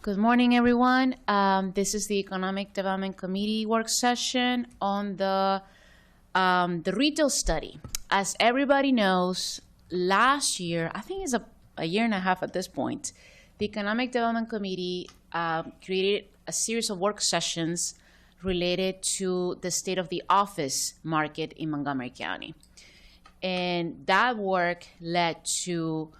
Good morning, everyone. This is the Economic Development Committee work session on the retail study. As everybody knows, last year, I think it's a year and a half at this point, the Economic Development Committee created a series of work sessions related to the state of the office market in Montgomery County. And that work led to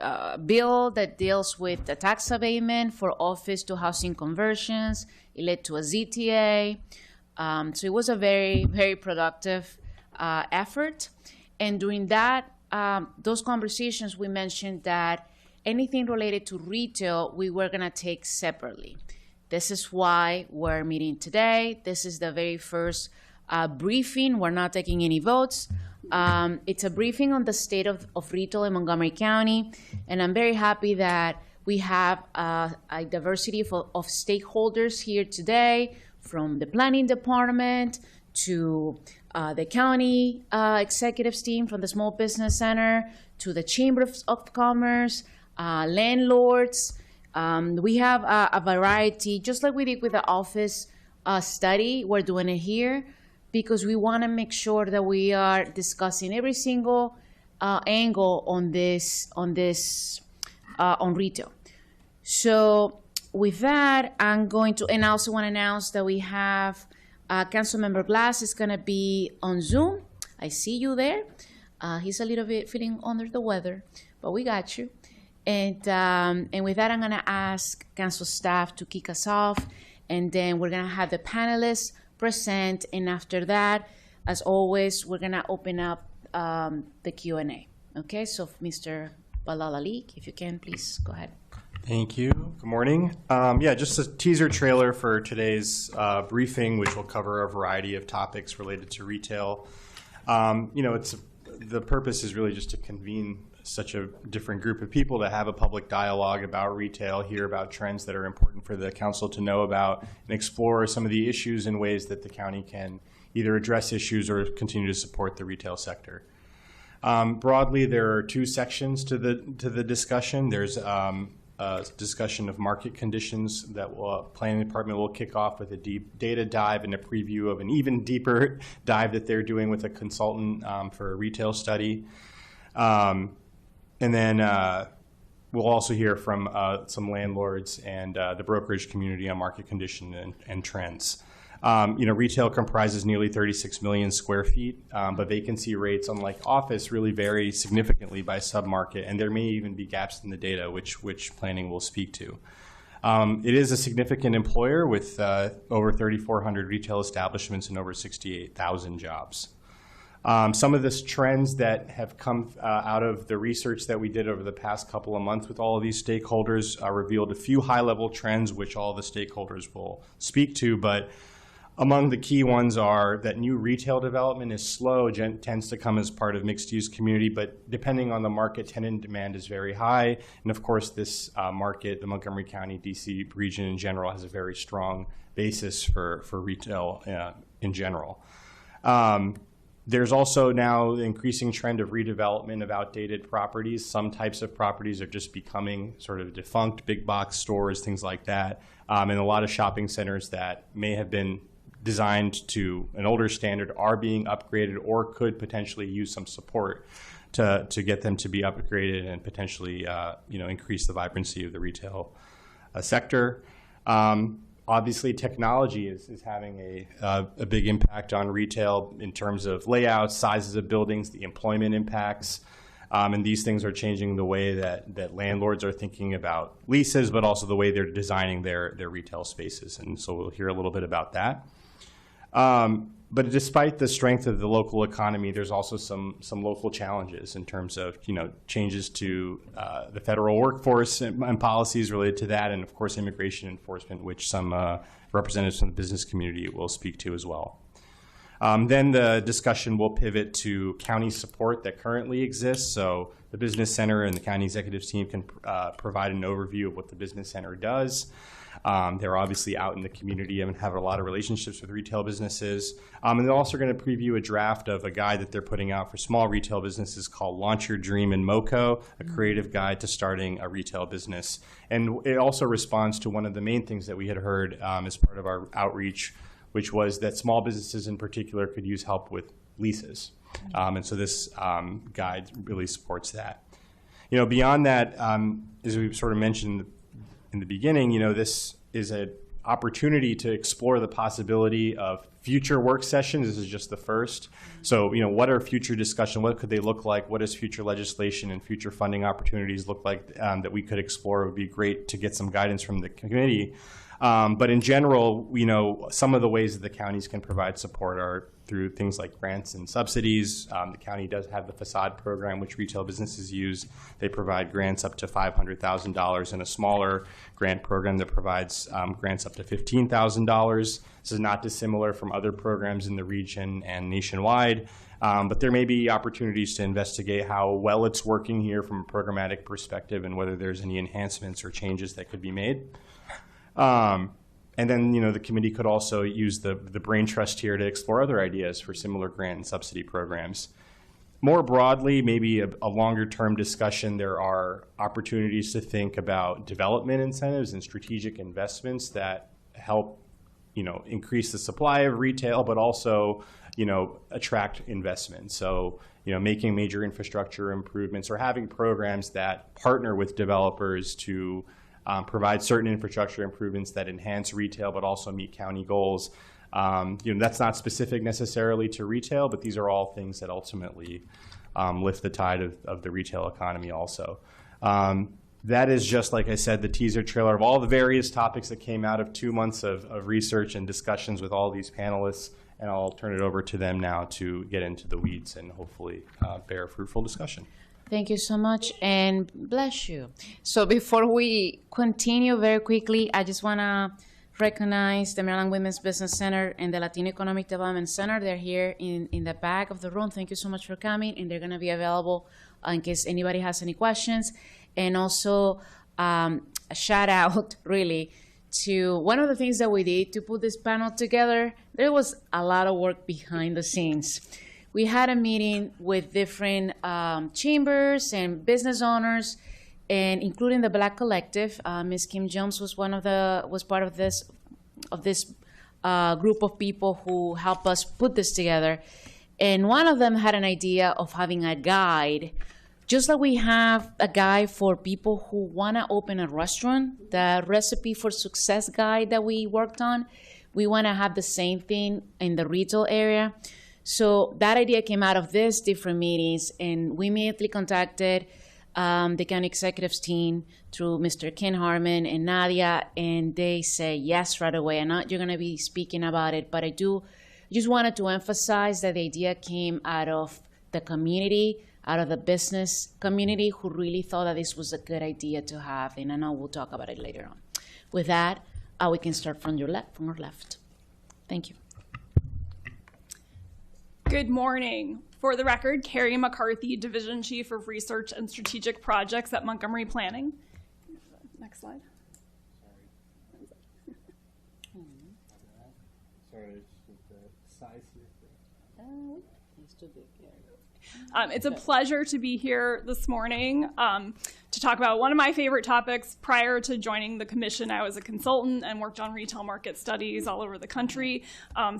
a bill that deals with the tax abatement for office to housing conversions. It led to a ZTA. So it was a very, very productive effort. And during that, those conversations, we mentioned that anything related to retail, we were going to take separately. This is why we're meeting today. This is the very first briefing. We're not taking any votes. It's a briefing on the state of retail in Montgomery County, and I'm very happy that we have a diversity of stakeholders here today, from the planning department to the county executives team from the Small Business Center to the Chamber of Commerce, landlords. We have a variety, just like we did with the office study, we're doing it here, because we want to make sure that we are discussing every single angle on retail. So with that, I'm going to, and I also want to announce that we have Councilmember Glass is going to be on Zoom. I see you there. He's a little bit feeling under the weather, but we got you. And with that, I'm going to ask council staff to kick us off, and then we're going to have the panelists present, and after that, as always, we're going to open up the Q&A. Okay, so Mr. Balalalik, if you can, please go ahead. Thank you. Good morning. Yeah, just a teaser trailer for today's briefing, which will cover a variety of topics related to retail. The purpose is really just to convene such a different group of people to have a public dialogue about retail, hear about trends that are important for the council to know about, and explore some of the issues and ways that the county can either address issues or continue to support the retail sector. Broadly, there are two sections to the discussion. There's a discussion of market conditions that planning department will kick off with a deep data dive and a preview of an even deeper dive that they're doing with a consultant for a retail study. And then we'll also hear from some landlords and the brokerage community on market condition and trends. Retail comprises nearly 36 million square feet, but vacancy rates, unlike office, really vary significantly by submarket, and there may even be gaps in the data, which planning will speak to. It is a significant employer with over 3,400 retail establishments and over 68,000 jobs. Some of the trends that have come out of the research that we did over the past couple of months with all of these stakeholders revealed a few high-level trends which all the stakeholders will speak to, but among the key ones are that new retail development is slow, tends to come as part of mixed-use community, but depending on the market, tenant demand is very high. And of course, this market, the Montgomery County, DC region in general, has a very strong basis for retail in general. There's also now the increasing trend of redevelopment of outdated properties. Some types of properties are just becoming sort of defunct, big box stores, things like that. And a lot of shopping centers that may have been designed to an older standard are being upgraded or could potentially use some support to get them to be upgraded and potentially increase the vibrancy of the retail sector. Obviously, technology is having a big impact on retail in terms of layouts, sizes of buildings, the employment impacts. And these things are changing the way that landlords are thinking about leases, but also the way they're designing their retail spaces. And so we'll hear a little bit about that. But despite the strength of the local economy, there's also some local challenges in terms of changes to the federal workforce and policies related to that, and of course immigration enforcement, which some representatives from the business community will speak to as well. Then the discussion will pivot to county support that currently exists. So the Business Center and the county executives team can provide an overview of what the Business Center does. They're obviously out in the community and have a lot of relationships with retail businesses. And they're also going to preview a draft of a guide that they're putting out for small retail businesses called Launch Your Dream in MoCo, a creative guide to starting a retail business. And it also responds to one of the main things that we had heard as part of our outreach, which was that small businesses in particular could use help with leases. And so this guide really supports that. Beyond that, as we sort of mentioned in the beginning, this is an opportunity to explore the possibility of future work sessions. This is just the first. So, what are future discussion? What could they look like? What does future legislation and future funding opportunities look like that we could explore? It would be great to get some guidance from the committee. But in general, some of the ways that the counties can provide support are through things like grants and subsidies. The county does have the facade program, which retail businesses use. They provide grants up to $500,000 and a smaller grant program that provides grants up to $15,000. This is not dissimilar from other programs in the region and nationwide. But there may be opportunities to investigate how well it's working here from a programmatic perspective and whether there's any enhancements or changes that could be made. And then, the committee could also use the brain trust here to explore other ideas for similar grant and subsidy programs. More broadly, maybe a longer-term discussion, there are opportunities to think about development incentives and strategic investments that help, increase the supply of retail, but also, attract investment. So, making major infrastructure improvements or having programs that partner with developers to provide certain infrastructure improvements that enhance retail but also meet county goals. That's not specific necessarily to retail, but these are all things that ultimately lift the tide of the retail economy also. That is just, like I said, the teaser trailer of all the various topics that came out of 2 months of research and discussions with all these panelists, and I'll turn it over to them now to get into the weeds and hopefully bear a fruitful discussion. Thank you so much, and bless you. So before we continue very quickly, I just want to recognize the Maryland Women's Business Center and the Latino Economic Development Center. They're here in the back of the room. Thank you so much for coming, and they're going to be available in case anybody has any questions. And also a shout out, really, to one of the things that we did to put this panel together. There was a lot of work behind the scenes. We had a meeting with different chambers and business owners, and including the Black Collective. Ms. Kim Jones was part of this group of people who helped us put this together. And one of them had an idea of having a guide, just like we have a guide for people who want to open a restaurant, the Recipe for Success guide that we worked on. We want to have the same thing in the retail area. So that idea came out of these different meetings, and we immediately contacted the county executives team through Mr. Ken Harmon and Nadia, and they say yes right away. I know you're going to be speaking about it, but I just wanted to emphasize that the idea came out of the community, out of the business community, who really thought that this was a good idea to have, and I know we'll talk about it later on. With that, we can start from your left. Thank you. Good morning. For the record, Carrie McCarthy, Division Chief of Research and Strategic Projects at Montgomery Planning. Next slide. Sorry, it's the size here. It's too big. It's a pleasure to be here this morning to talk about one of my favorite topics. Prior to joining the commission, I was a consultant and worked on retail market studies all over the country.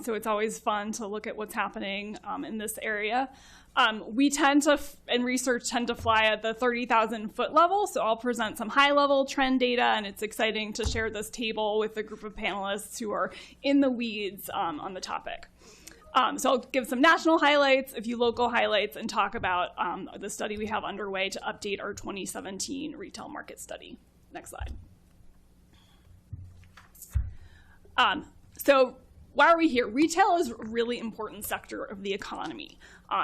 So it's always fun to look at what's happening in this area. We tend to, in research, tend to fly at the 30,000 foot level. So I'll present some high level trend data, and it's exciting to share this table with a group of panelists who are in the weeds on the topic. So I'll give some national highlights, a few local highlights, and talk about the study we have underway to update our 2017 retail market study. Next slide. So why are we here? Retail is a really important sector of the economy.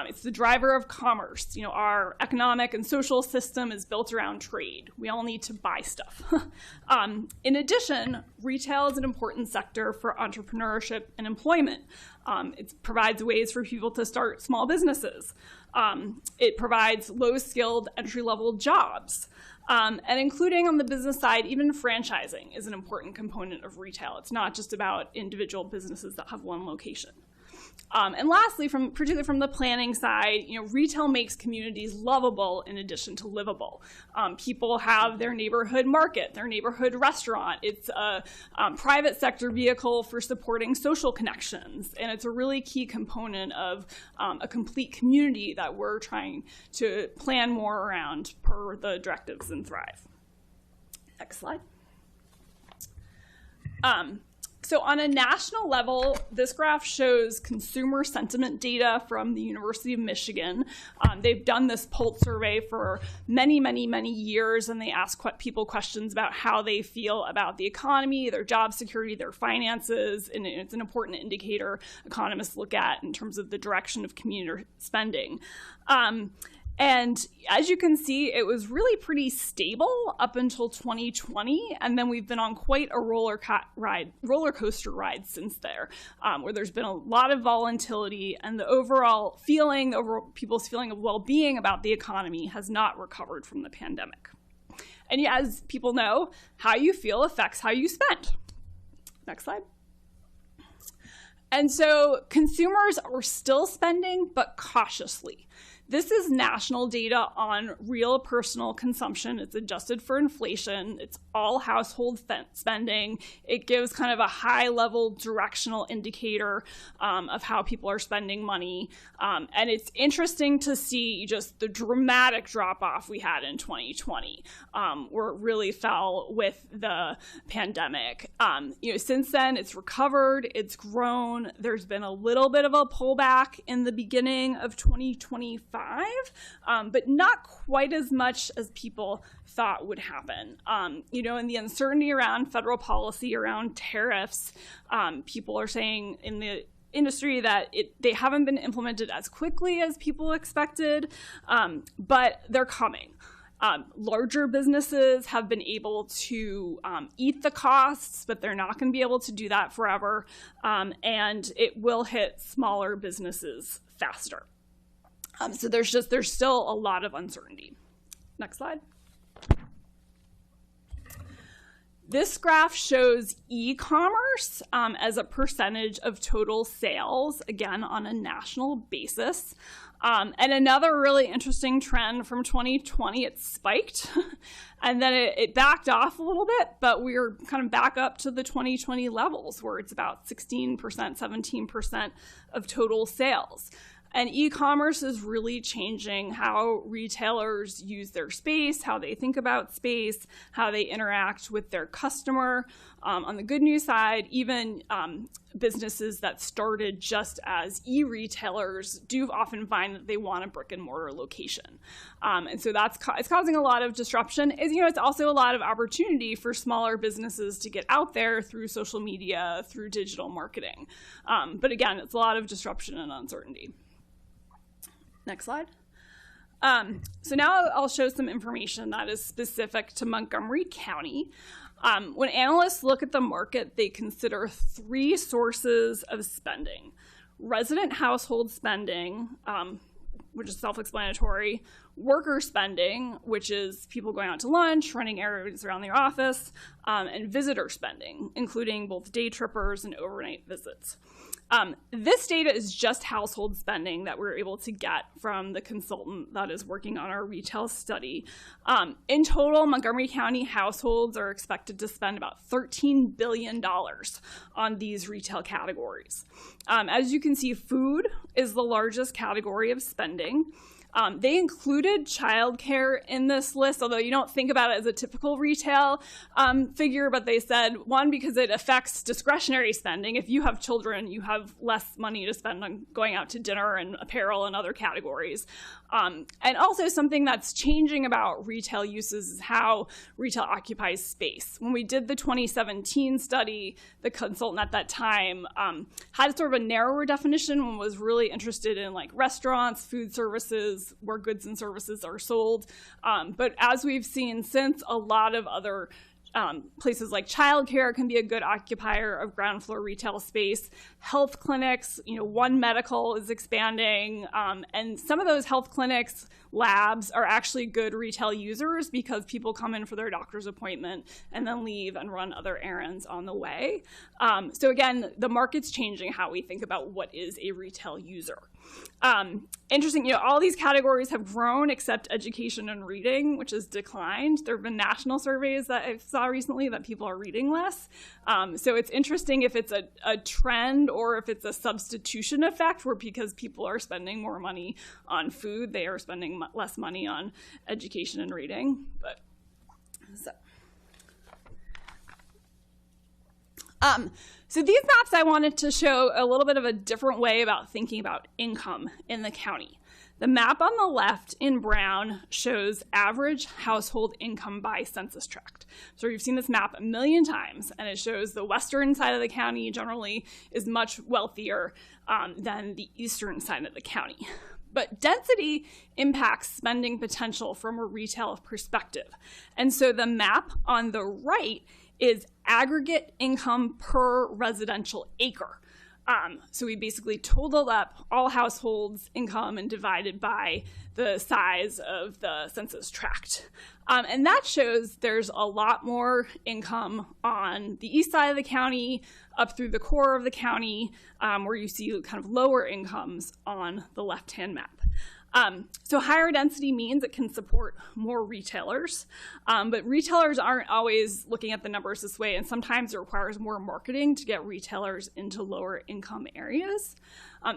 It's the driver of commerce. You know, our economic and social system is built around trade. We all need to buy stuff. In addition, retail is an important sector for entrepreneurship and employment. It provides ways for people to start small businesses. It provides low-skilled entry-level jobs. And including on the business side, even franchising is an important component of retail. It's not just about individual businesses that have one location. And lastly, particularly from the planning side, you know, retail makes communities lovable in addition to livable. People have their neighborhood market, their neighborhood restaurant. It's a private sector vehicle for supporting social connections, and it's a really key component of a complete community that we're trying to plan more around per the directives in Thrive. Next slide. So on a national level, this graph shows consumer sentiment data from the University of Michigan. They've done this pulse survey for many, many, many years, and they ask people questions about how they feel about the economy, their job security, their finances, and it's an important indicator economists look at in terms of the direction of commuter spending. And as you can see, it was really pretty stable up until 2020, and then we've been on quite a roller coaster ride since there, where there's been a lot of volatility, and the overall people's feeling of well-being about the economy has not recovered from the pandemic. And as people know, how you feel affects how you spend. Next slide. And so consumers are still spending, but cautiously. This is national data on real personal consumption. It's adjusted for inflation. It's all household spending. It gives kind of a high-level directional indicator of how people are spending money. And it's interesting to see just the dramatic drop-off we had in 2020, where it really fell with the pandemic. Since then, it's recovered. It's grown. There's been a little bit of a pullback in the beginning of 2025. But not quite as much as people thought would happen. And the uncertainty around federal policy, around tariffs, people are saying in the industry that they haven't been implemented as quickly as people expected, but they're coming. Larger businesses have been able to eat the costs, but they're not going to be able to do that forever, and it will hit smaller businesses faster. So there's still a lot of uncertainty. Next slide. This graph shows e-commerce as a percentage of total sales, again, on a national basis. And another really interesting trend from 2020, it spiked, and then it backed off a little bit, but we're kind of back up to the 2020 levels where it's about 16%, 17% of total sales. And e-commerce is really changing how retailers use their space, how they think about space, how they interact with their customer. On the good news side, even businesses that started just as e-retailers do often find that they want a brick and mortar location. And so it's causing a lot of disruption. It's also a lot of opportunity for smaller businesses to get out there through social media, through digital marketing. But again, it's a lot of disruption and uncertainty. Next slide. So now I'll show some information that is specific to Montgomery County. When analysts look at the market, they consider three sources of spending: resident household spending, which is self-explanatory; worker spending, which is people going out to lunch, running errands around their office; and visitor spending, including both day trippers and overnight visits. This data is just household spending that we're able to get from the consultant that is working on our retail study. In total, Montgomery County households are expected to spend about $13 billion on these retail categories. As you can see, food is the largest category of spending. They included childcare in this list, although you don't think about it as a typical retail figure, but they said, one, because it affects discretionary spending. If you have children, you have less money to spend on going out to dinner and apparel and other categories. And also something that's changing about retail uses is how retail occupies space. When we did the 2017 study, the consultant at that time had sort of a narrower definition and was really interested in like restaurants, food services, where goods and services are sold. But as we've seen since, a lot of other places like childcare can be a good occupier of ground floor retail space. Health clinics, One Medical is expanding, and some of those health clinics, labs are actually good retail users because people come in for their doctor's appointment and then leave and run other errands on the way. So again, the market's changing how we think about what is a retail user. Interesting, all these categories have grown except education and reading, which has declined. There have been national surveys that I saw recently that people are reading less. So it's interesting if it's a trend or if it's a substitution effect where because people are spending more money on food, they are spending less money on education and reading. So these maps I wanted to show a little bit of a different way about thinking about income in the county. The map on the left in brown shows average household income by census tract. So you've seen this map a million times, and it shows the western side of the county generally is much wealthier than the eastern side of the county. But density impacts spending potential from a retail perspective. And so the map on the right is aggregate income per residential acre. So we basically totaled up all households' income and divided by the size of the census tract. And that shows there's a lot more income on the east side of the county, up through the core of the county, where you see kind of lower incomes on the left-hand map. So higher density means it can support more retailers, but retailers aren't always looking at the numbers this way, and sometimes it requires more marketing to get retailers into lower income areas.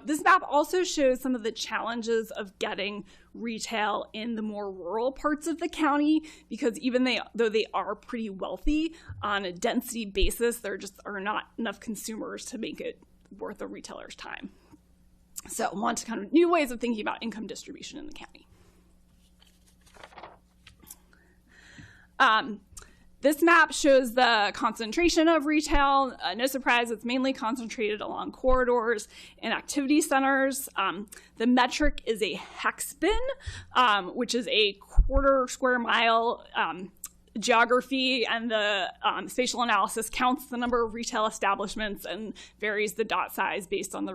This map also shows some of the challenges of getting retail in the more rural parts of the county, because even though they are pretty wealthy, on a density basis, there just are not enough consumers to make it worth a retailer's time. So I want to kind of new ways of thinking about income distribution in the county. This map shows the concentration of retail. No surprise, it's mainly concentrated along corridors and activity centers. The metric is a hex bin, which is a quarter square mile geography, and the spatial analysis counts the number of retail establishments and varies the dot size based on the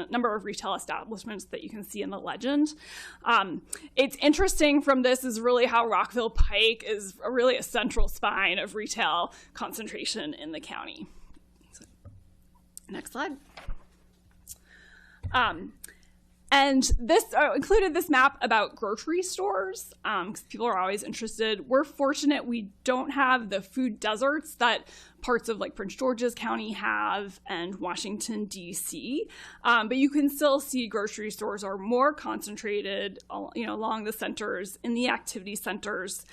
number of retail establishments that you can see in the legend. It's interesting from this is really how Rockville Pike is really a central spine of retail concentration in the county. So, next slide. And this included this map about grocery stores, because people are always interested. We're fortunate we don't have the food deserts that parts of like Prince George's County have and Washington, D.C. But you can still see grocery stores are more concentrated, along the centers, in the activity centers.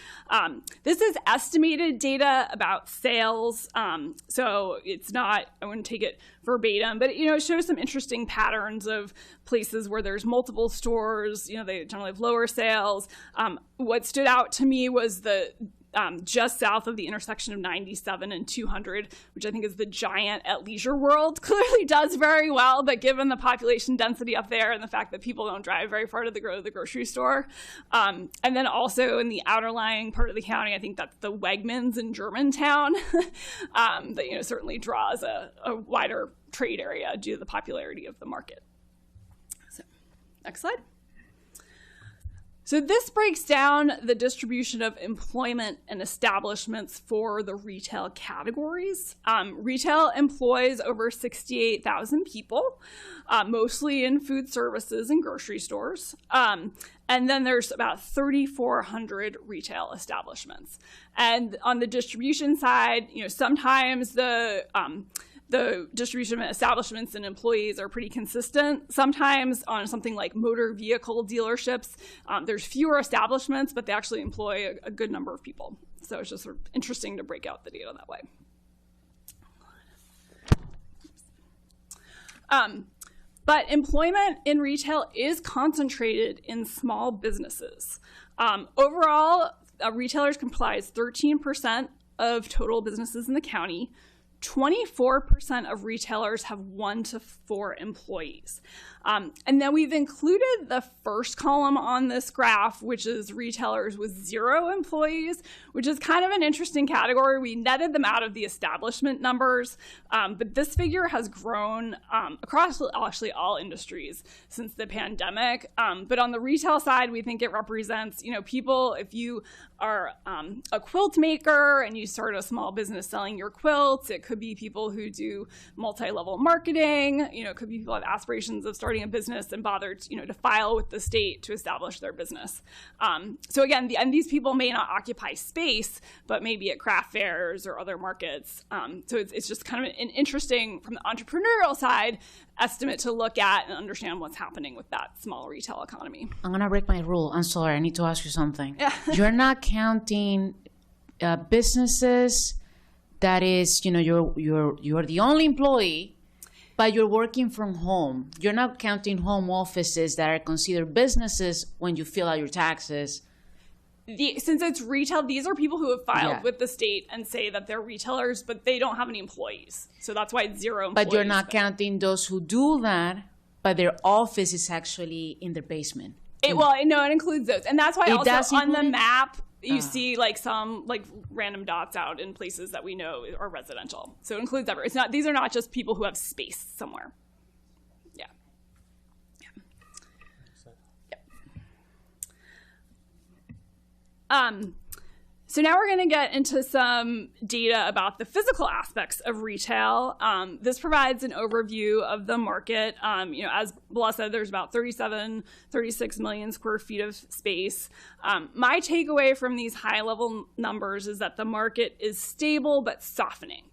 This is estimated data about sales, so it's not, I wouldn't take it verbatim, but it shows some interesting patterns of places where there's multiple stores. They generally have lower sales. What stood out to me was the just south of the intersection of 97 and 200, which I think is the giant at Leisure World, clearly does very well, but given the population density up there and the fact that people don't drive very far to go to the grocery store. And then also in the outerlying part of the county, I think that's the Wegmans in Germantown, that certainly draws a wider trade area due to the popularity of the market. So, next slide. So this breaks down the distribution of employment and establishments for the retail categories. Retail employs over 68,000 people, mostly in food services and grocery stores. And then there's about 3,400 retail establishments. And on the distribution side, sometimes the distribution of establishments and employees are pretty consistent. Sometimes on something like motor vehicle dealerships, there's fewer establishments, but they actually employ a good number of people. So it's just sort of interesting to break out the data that way. But employment in retail is concentrated in small businesses. Overall, retailers comprise 13% of total businesses in the county. 24% of retailers have 1 to 4 employees. And then we've included the first column on this graph, which is retailers with 0 employees, which is kind of an interesting category. We netted them out of the establishment numbers, but this figure has grown across actually all industries since the pandemic. But on the retail side, we think it represents, people, if you are a quilt maker and you start a small business selling your quilts, it could be people who do multi-level marketing, it could be people who have aspirations of starting a business and bothered, to file with the state to establish their business. So again, and these people may not occupy space, but maybe at craft fairs or other markets. So it's just kind of an interesting, from the entrepreneurial side, estimate to look at and understand what's happening with that small retail economy. I'm gonna break my rule. I'm sorry. I need to ask you something. Yeah. You're not counting businesses that is, you're the only employee, but you're working from home. You're not counting home offices that are considered businesses when you fill out your taxes. Since it's retail, these are people who have filed Yeah. with the state and say that they're retailers, but they don't have any employees. So that's why it's 0 employees. But you're not counting those who do that, but their office is actually in their basement. It includes those. And that's why It also does on the include it? map, you see some random dots out in places that we know are residential. So it includes everyone. These are not just people who have space somewhere. Yeah. So now we're going to get into some data about the physical aspects of retail. This provides an overview of the market. As Blas said, there's about 36 million square feet of space. My takeaway from these high-level numbers is that the market is stable but softening.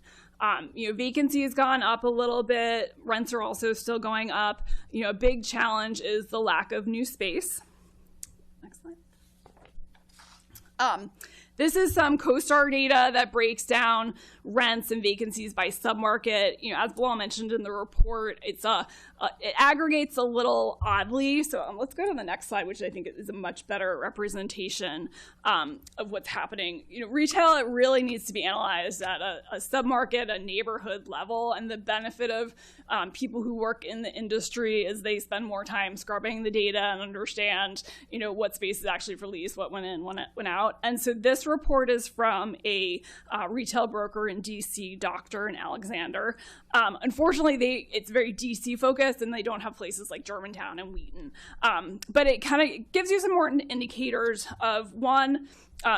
Vacancy has gone up a little bit. Rents are also still going up. A big challenge is the lack of new space. Next slide. This is some CoStar data that breaks down rents and vacancies by submarket. As Bilal mentioned in the report, it aggregates a little oddly. So let's go to the next slide, which I think is a much better representation of what's happening. Retail, it really needs to be analyzed at a submarket, a neighborhood level, and the benefit of people who work in the industry is they spend more time scrubbing the data and understand, what space is actually for lease, what went in, what went out. And so this report is from a retail broker in DC, Doctor and Alexander. Unfortunately, it's very DC focused and they don't have places like Germantown and Wheaton. But it kind of gives you some more indicators of one,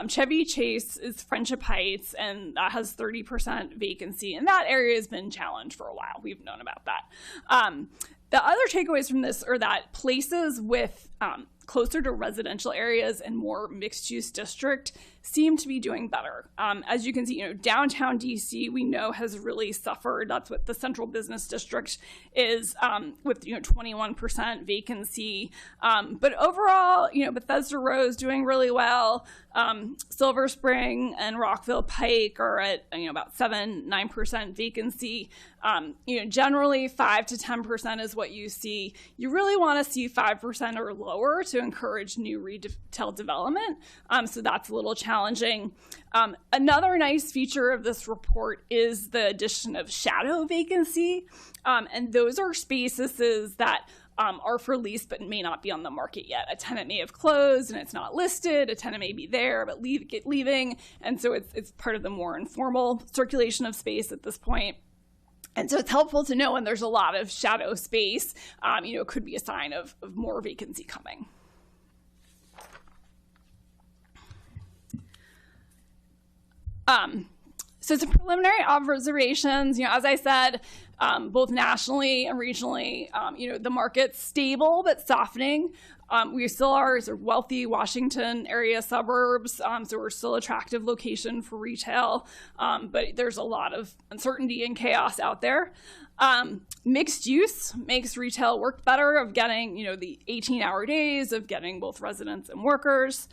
Chevy Chase is Friendship Heights, and that has 30% vacancy. And that area has been challenged for a while. We've known about that. The other takeaways from this are that places with closer to residential areas and more mixed-use district seem to be doing better. As you can see, downtown DC we know has really suffered. That's what the central business district is, with 21% vacancy. But overall, Bethesda Row is doing really well. Silver Spring and Rockville Pike are at about 7-9% vacancy. Generally 5 to 10% is what you see. You really want to see 5% or lower to encourage new retail development. So that's a little challenging. Another nice feature of this report is the addition of shadow vacancy. And those are spaces that are for lease but may not be on the market yet. A tenant may have closed and it's not listed. A tenant may be there but leaving. And so it's part of the more informal circulation of space at this point. And so it's helpful to know when there's a lot of shadow space, it could be a sign of more vacancy coming. So some preliminary observations, as I said, both nationally and regionally, the market's stable but softening. We still are sort of wealthy Washington area suburbs, so we're still an attractive location for retail, but there's a lot of uncertainty and chaos out there. Mixed use makes retail work better, of getting, the 18-hour days, of getting both residents and workers.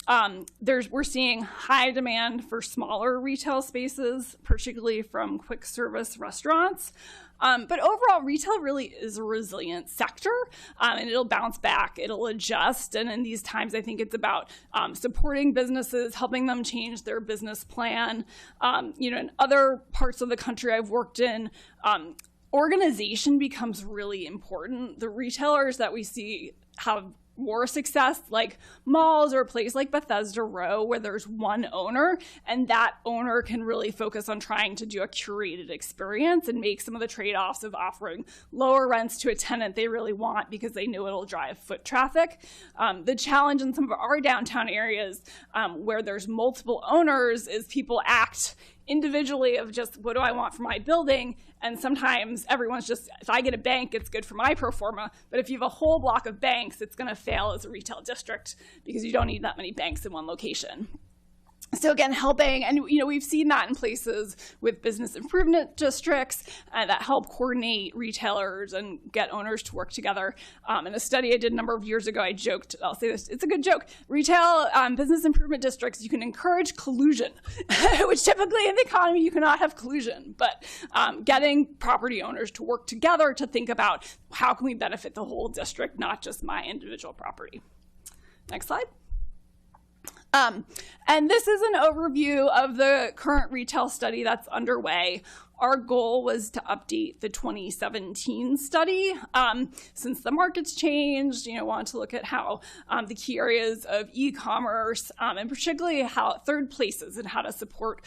We're seeing high demand for smaller retail spaces, particularly from quick service restaurants. But overall, retail really is a resilient sector, and it'll bounce back, it'll adjust. And in these times, I think it's about supporting businesses, helping them change their business plan. In other parts of the country I've worked in, organization becomes really important. The retailers that we see have more success, like malls or a place like Bethesda Row, where there's one owner, and that owner can really focus on trying to do a curated experience and make some of the trade-offs of offering lower rents to a tenant they really want because they know it'll drive foot traffic. The challenge in some of our downtown areas where there's multiple owners is people act individually of just, what do I want for my building? And sometimes everyone's just, if I get a bank, it's good for my pro forma. But if you have a whole block of banks, it's going to fail as a retail district because you don't need that many banks in one location. So again, helping, and we've seen that in places with business improvement districts that help coordinate retailers and get owners to work together. In a study I did a number of years ago, I joked, I'll say this, it's a good joke, retail business improvement districts, you can encourage collusion, which typically in the economy you cannot have collusion, but getting property owners to work together to think about how can we benefit the whole district, not just my individual property. Next slide. And this is an overview of the current retail study that's underway. Our goal was to update the 2017 study. Since the market's changed, wanted to look at how the key areas of e-commerce and particularly how third places and how to support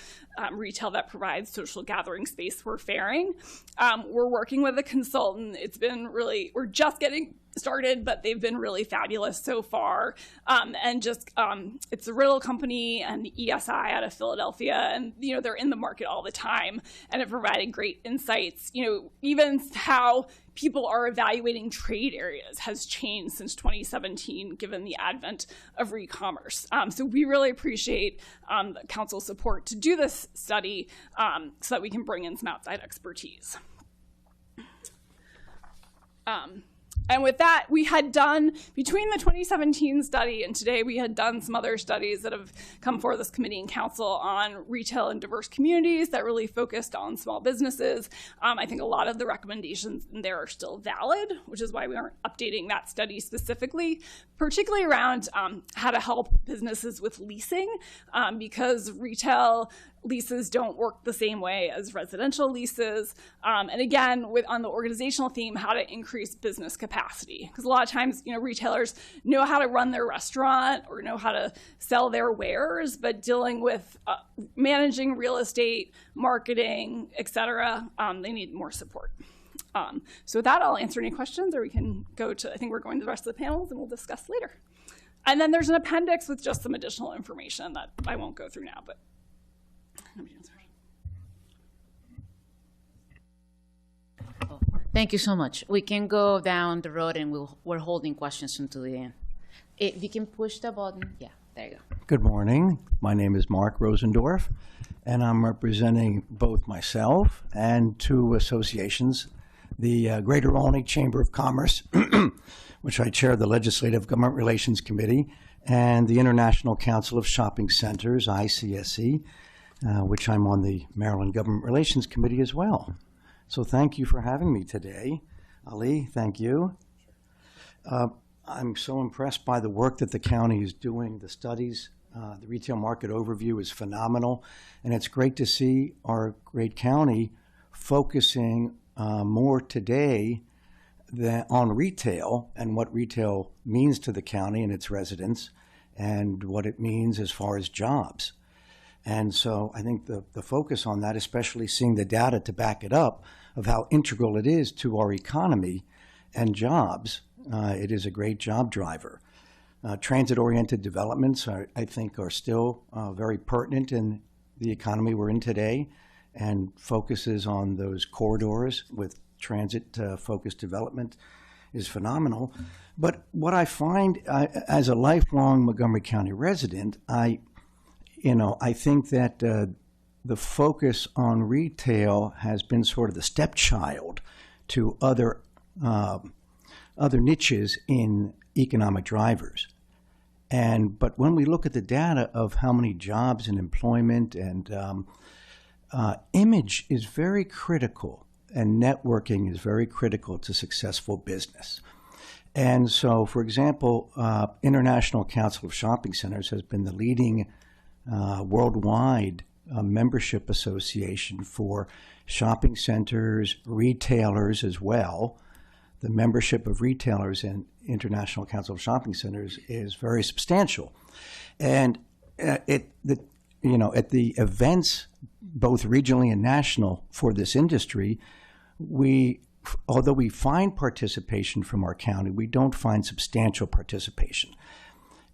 retail that provides social gathering space were faring. We're working with a consultant. We're just getting started, but they've been really fabulous so far. And just, it's a Riddle company and the ESI out of Philadelphia, and they're in the market all the time, and it provided great insights. Even how people are evaluating trade areas has changed since 2017, given the advent of re-commerce. So we really appreciate the council's support to do this study so that we can bring in some outside expertise. And with that, we had done, between the 2017 study and today, we had done some other studies that have come before this committee and council on retail in diverse communities that really focused on small businesses. I think a lot of the recommendations in there are still valid, which is why we aren't updating that study specifically, particularly around how to help businesses with leasing, because retail leases don't work the same way as residential leases. And again, on the organizational theme, how to increase business capacity. Because a lot of times, retailers know how to run their restaurant or know how to sell their wares, but dealing with managing real estate, marketing, et cetera, they need more support. So with that, I'll answer any questions, or we can go to, I think we're going to the rest of the panels and we'll discuss later. And then there's an appendix with just some additional information that I won't go through now, but Thank you so much. We can go down the road and we're holding questions until the end. If you can push the button. Yeah, there you go. Good morning. My name is Mark Rosendorf, and I'm representing both myself and two associations, the Greater Olney Chamber of Commerce, which I chair the Legislative Government Relations Committee, and the International Council of Shopping Centers, ICSC, which I'm on the Maryland Government Relations Committee as well. So thank you for having me today. Ali, thank you. I'm so impressed by the work that the county is doing, the studies. The retail market overview is phenomenal, and it's great to see our great county focusing more today on retail and what retail means to the county and its residents and what it means as far as jobs. And so I think the focus on that, especially seeing the data to back it up of how integral it is to our economy and jobs, it is a great job driver. Transit-oriented developments, I think, are still very pertinent in the economy we're in today, and focuses on those corridors with transit-focused development is phenomenal. But what I find as a lifelong Montgomery County resident, I think that the focus on retail has been sort of the stepchild to other niches in economic drivers. But when we look at the data of how many jobs and employment and image is very critical, and networking is very critical to successful business. And so, for example, International Council of Shopping Centers has been the leading worldwide membership association for shopping centers, retailers as well. The membership of retailers in International Council of Shopping Centers is very substantial. And at the events, both regionally and national, for this industry, although we find participation from our county, we don't find substantial participation.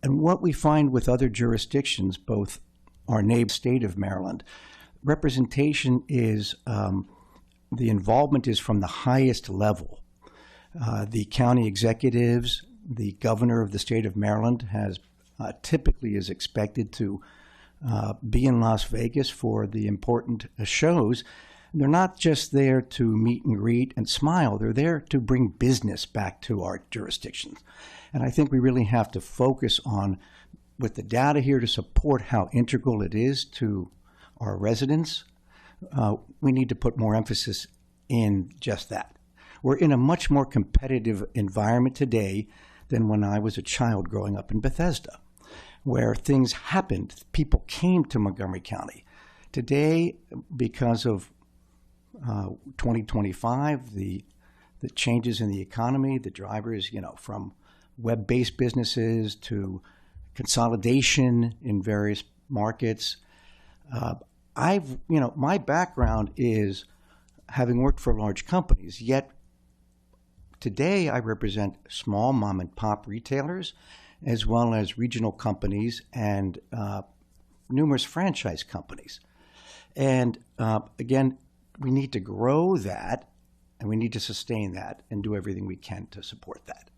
And what we find with other jurisdictions, both our neighbor state of Maryland, representation is, the involvement is from the highest level. The county executives, the governor of the state of Maryland typically is expected to be in Las Vegas for the important shows. They're not just there to meet and greet and smile. They're there to bring business back to our jurisdictions. And I think we really have to focus on, with the data here to support how integral it is to our residents, we need to put more emphasis in just that. We're in a much more competitive environment today than when I was a child growing up in Bethesda, where things happened. People came to Montgomery County. Today, because of 2025, the changes in the economy, the drivers, from web-based businesses to consolidation in various markets. My background is having worked for large companies, yet today I represent small mom and pop retailers as well as regional companies and numerous franchise companies. And again, we need to grow that, and we need to sustain that and do everything we can to support that.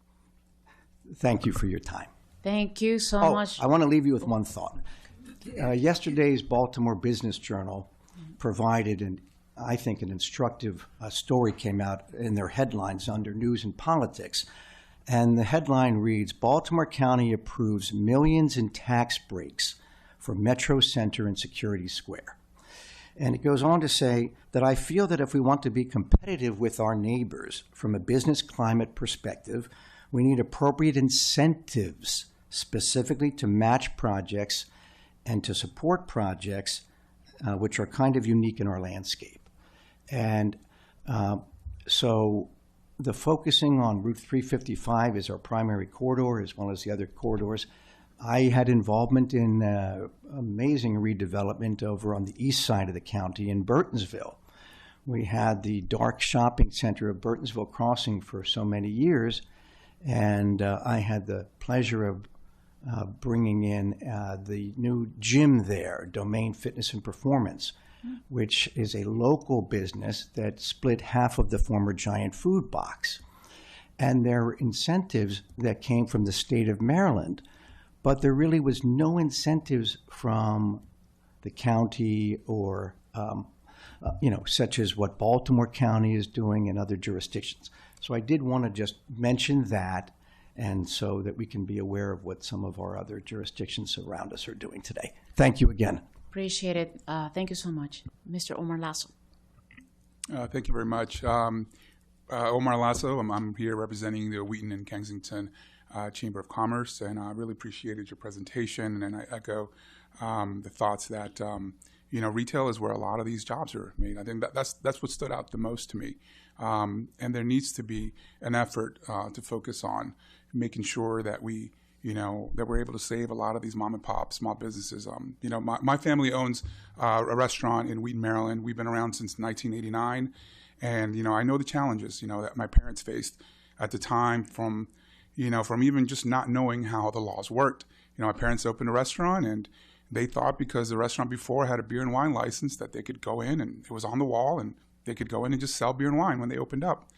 Thank you for your time. Thank you so much. I want to leave you with one thought. Yesterday's Baltimore Business Journal provided, I think, an instructive story came out in their headlines under News and Politics. And the headline reads, Baltimore County approves millions in tax breaks for Metro Center and Security Square. And it goes on to say that I feel that if we want to be competitive with our neighbors from a business climate perspective, we need appropriate incentives specifically to match projects and to support projects which are kind of unique in our landscape. And so the focusing on Route 355 is our primary corridor as well as the other corridors. I had involvement in amazing redevelopment over on the east side of the county in Burtonsville. We had the dark shopping center of Burtonsville Crossing for so many years, and I had the pleasure of bringing in the new gym there, Domain Fitness and Performance, which is a local business that split half of the former Giant Food box. And there were incentives that came from the state of Maryland, but there really was no incentives from the county or, such as what Baltimore County is doing and other jurisdictions. So I did want to just mention that, and so that we can be aware of what some of our other jurisdictions around us are doing today. Thank you again. Appreciate it. Thank you so much. Mr. Omar Lasso. Thank you very much. Omar Lasso, I'm here representing the Wheaton and Kensington Chamber of Commerce, and I really appreciated your presentation, and I echo the thoughts that retail is where a lot of these jobs are made. I think that's what stood out the most to me, and there needs to be an effort to focus on making sure that that we're able to save a lot of these mom and pop small businesses. My family owns a restaurant in Wheaton, Maryland. We've been around since 1989, and I know the challenges that my parents faced at the time from even just not knowing how the laws worked. My parents opened a restaurant, and they thought because the restaurant before had a beer and wine license that they could go in and it was on the wall and they could go in and just sell beer and wine when they opened up.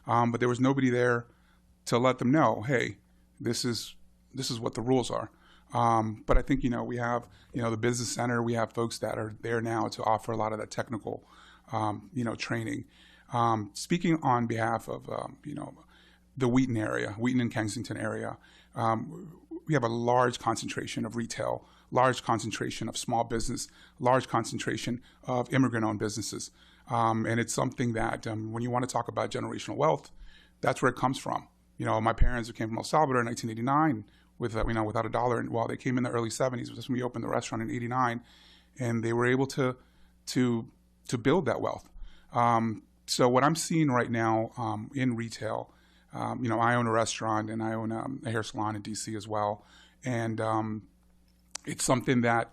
But there was nobody there to let them know, hey, this is what the rules are. But I think, we have, the business center, we have folks that are there now to offer a lot of that technical, training. Speaking on behalf of, the Wheaton area, Wheaton and Kensington area, we have a large concentration of retail, large concentration of small business, large concentration of immigrant-owned businesses. And it's something that when you want to talk about generational wealth, that's where it comes from. My parents came from El Salvador in 1989 with, without a dollar. And while they came in the early 70s, that's when we opened the restaurant in 89, and they were able to build that wealth. So what I'm seeing right now in retail, I own a restaurant and I own a hair salon in DC as well. And it's something that,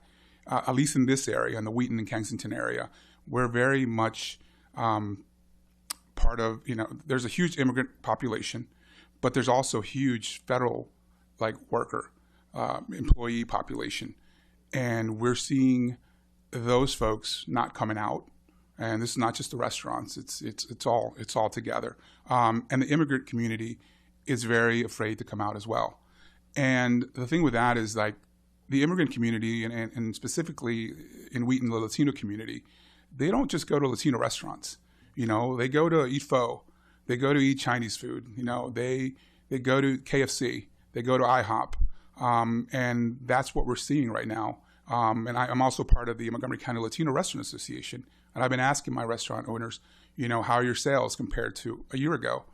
at least in this area, in the Wheaton and Kensington area, we're very much part of, there's a huge immigrant population, but there's also huge federal, worker, employee population. And we're seeing those folks not coming out. And this is not just the restaurants, it's all together. And the immigrant community is very afraid to come out as well. And the thing with that is the immigrant community and specifically in Wheaton, the Latino community, they don't just go to Latino restaurants. They go to eat pho, they go to eat Chinese food, they go to KFC, they go to IHOP. And that's what we're seeing right now. And I'm also part of the Montgomery County Latino Restaurant Association. And I've been asking my restaurant owners, how are your sales compared to a year ago?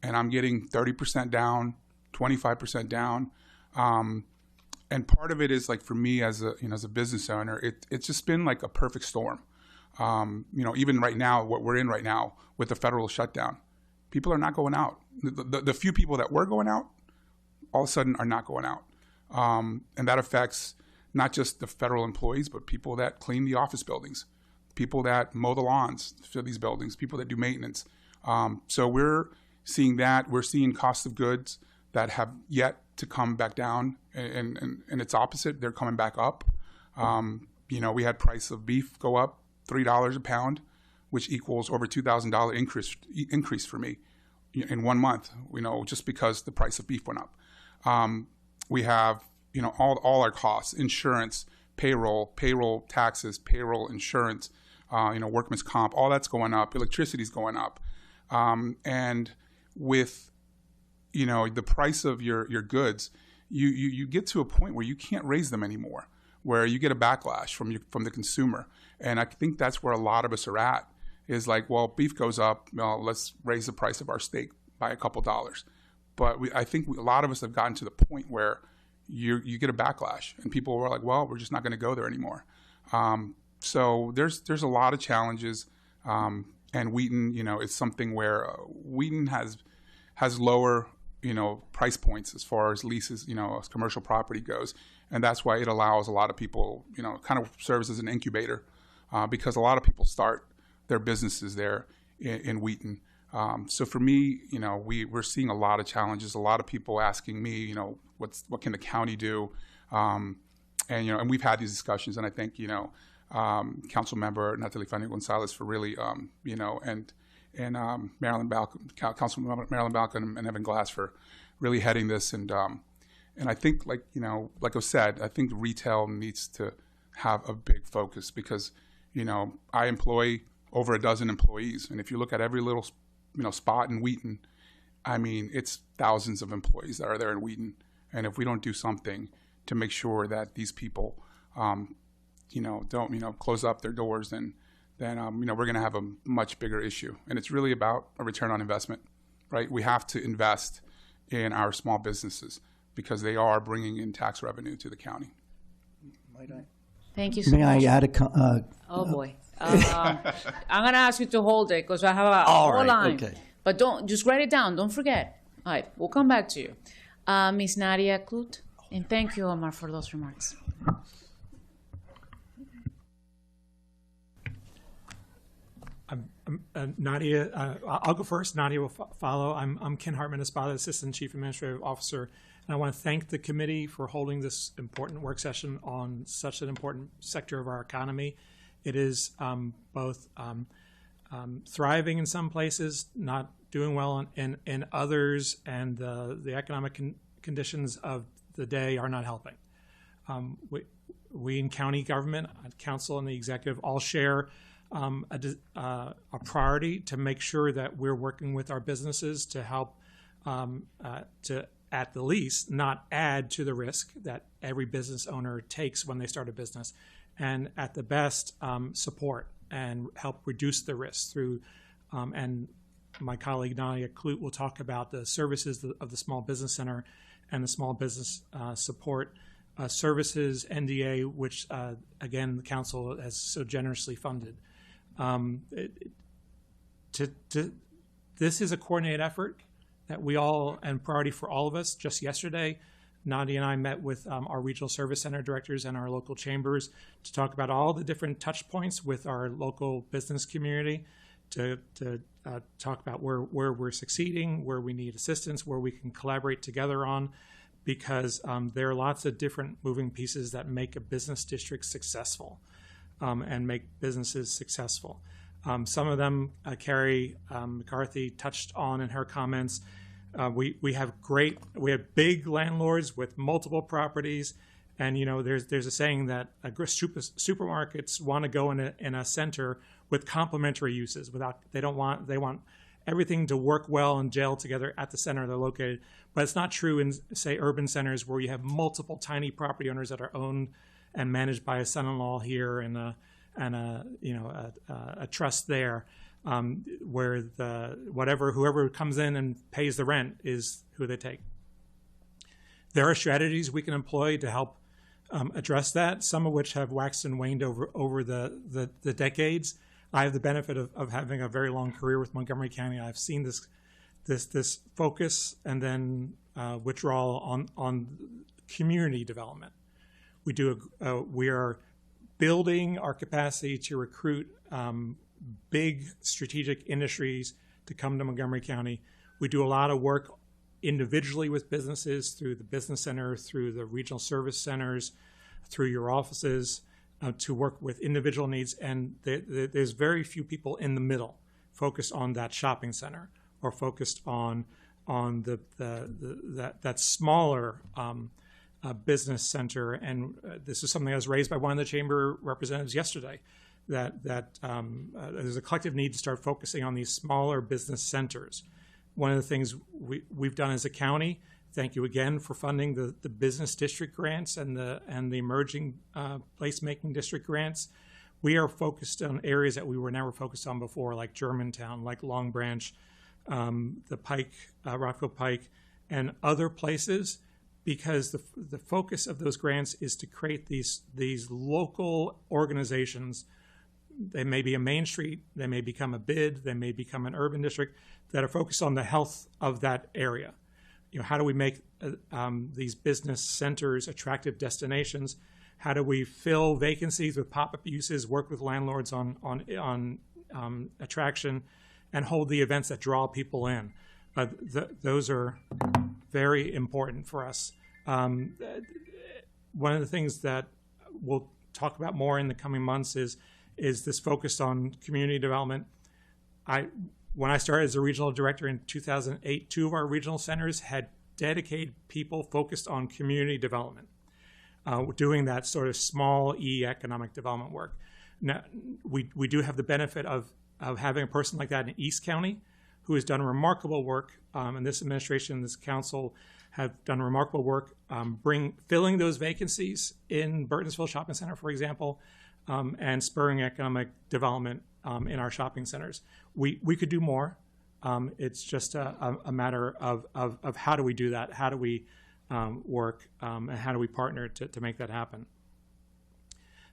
And I'm getting 30% down, 25% down. And part of it is for me as a business owner, it's just been a perfect storm. Even right now, what we're in right now with the federal shutdown, people are not going out. The few people that were going out, all of a sudden are not going out. And that affects not just the federal employees, but people that clean the office buildings, people that mow the lawns for these buildings, people that do maintenance. So we're seeing that. We're seeing costs of goods that have yet to come back down, and it's opposite. They're coming back up. We had price of beef go up $3 a pound, which equals over $2,000 increase for me in 1 month, just because the price of beef went up. We have, all our costs, insurance, payroll taxes, payroll insurance, workman's comp, all that's going up, electricity's going up. And with, the price of your goods, you get to a point where you can't raise them anymore, where you get a backlash from the consumer. And I think that's where a lot of us are at, is beef goes up, let's raise the price of our steak by a couple dollars. But I think a lot of us have gotten to the point where you get a backlash, and people are we're just not going to go there anymore. So there's a lot of challenges, and Wheaton, it's something where Wheaton has lower, price points as far as leases, as commercial property goes, and that's why it allows a lot of people, kind of serves as an incubator, because a lot of people start their businesses there in Wheaton. So for me, we're seeing a lot of challenges. A lot of people asking me, what can the county do? And we've had these discussions, and I think Council Member Natalie Fanny Gonzalez for really and Marilyn Balcon, Councilmember Marilyn Balcon and Evan Glass for really heading this. And I think like I said, I think retail needs to have a big focus because I employ over a dozen employees, and if you look at every little spot in Wheaton, I mean, it's thousands of employees that are there in Wheaton. And if we don't do something to make sure that these people, don't, close up their doors, then we're going to have a much bigger issue. And it's really about a return on investment, right? We have to invest in our small businesses because they are bringing in tax revenue to the county. Thank you so May much. I add a Oh, boy. I'm going to ask you to hold it because I have a whole line. Okay. But don't, just write it down. Don't forget. All right, we'll come back to you. Ms. Nadia Klut, and thank you, Omar, for those remarks. Nadia, I'll go first. Nadia will follow. I'm Ken Hartman Espada, Assistant Chief Administrative Officer, and I want to thank the committee for holding this important work session on such an important sector of our economy. It is both thriving in some places, not doing well in others, and the economic conditions of the day are not helping. We in county government, council and the executive all share a priority to make sure that we're working with our businesses to help to, at the least, not add to the risk that every business owner takes when they start a business, and at the best, support and help reduce the risk through, and my colleague Nadia Klute will talk about the services of the Small Business Center and the Small Business Support Services, NDA, which, again, the council has so generously funded. This is a coordinated effort that we all, and priority for all of us. Just yesterday, Nadia and I met with our regional service center directors and our local chambers to talk about all the different touch points with our local business community, to talk about where we're succeeding, where we need assistance, where we can collaborate together on, because there are lots of different moving pieces that make a business district successful and make businesses successful. Some of them Carrie McCarthy touched on in her comments. We have big landlords with multiple properties, and there's a saying that supermarkets want to go in a center with complementary uses. They want everything to work well and gel together at the center they're located. But it's not true in, say, urban centers where you have multiple tiny property owners that are owned and managed by a son-in-law here and a trust there, where whoever comes in and pays the rent is who they take. There are strategies we can employ to help address that, some of which have waxed and waned over the decades. I have the benefit of having a very long career with Montgomery County. I've seen this focus and then withdrawal on community development. We are building our capacity to recruit big strategic industries to come to Montgomery County. We do a lot of work individually with businesses through the business center, through the regional service centers, through your offices, to work with individual needs. And there's very few people in the middle focused on that shopping center or focused on that smaller business center. And this is something that was raised by one of the chamber representatives yesterday, that there's a collective need to start focusing on these smaller business centers. One of the things we've done as a county, thank you again for funding the business district grants and the emerging placemaking district grants. We are focused on areas that we were never focused on before, like Germantown, like Long Branch, the Pike, Rockville Pike, and other places, because the focus of those grants is to create these local organizations. They may be a main street, they may become a bid, they may become an urban district, that are focused on the health of that area. How do we make these business centers attractive destinations? How do we fill vacancies with pop-up uses, work with landlords on attraction, and hold the events that draw people in? Those are very important for us. One of the things that we'll talk about more in the coming months is this focus on community development. When I started as a regional director in 2008, 2 of our regional centers had dedicated people focused on community development, doing that sort of small E economic development work. Now, we do have the benefit of having a person like that in East County who has done remarkable work, and this administration, this council have done remarkable work filling those vacancies in Burtonsville Shopping Center, for example, and spurring economic development in our shopping centers. We could do more. It's just a matter of how do we do that? How do we work? And how do we partner to make that happen?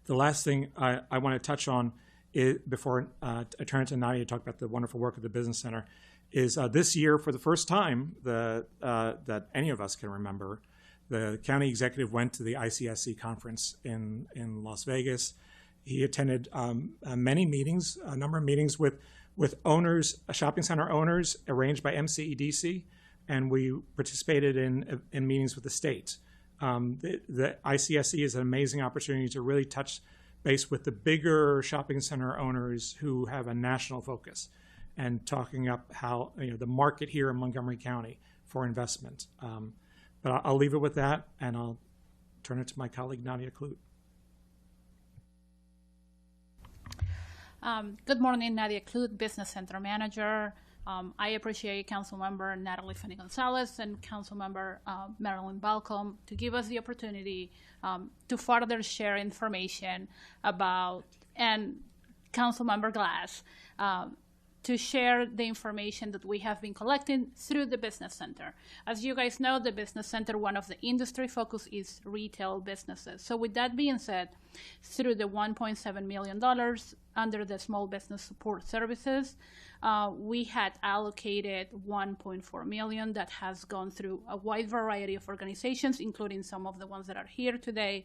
The last thing I want to touch on before I turn to Nadia to talk about the wonderful work of the Business Center is this year, for the first time that any of us can remember, the county executive went to the ICSC conference in Las Vegas. He attended many meetings, a number of meetings with owners, shopping center owners arranged by MCEDC, and we participated in meetings with the state. The ICSC is an amazing opportunity to really touch base with the bigger shopping center owners who have a national focus and talking up how the market here in Montgomery County for investment. But I'll leave it with that, and I'll turn it to my colleague Nadia Kloot. Good morning, Nadia Kloot, Business Center Manager. I appreciate Councilmember Natalie Finney-Gonzalez and Councilmember Marilyn Balcom to give us the opportunity to further share information about, and Councilmember Glass, to share the information that we have been collecting through the Business Center. As you guys know, the Business Center, one of the industry focus is retail businesses. So with that being said, through the $1.7 million under the Small Business Support Services, we had allocated $1.4 million that has gone through a wide variety of organizations, including some of the ones that are here today.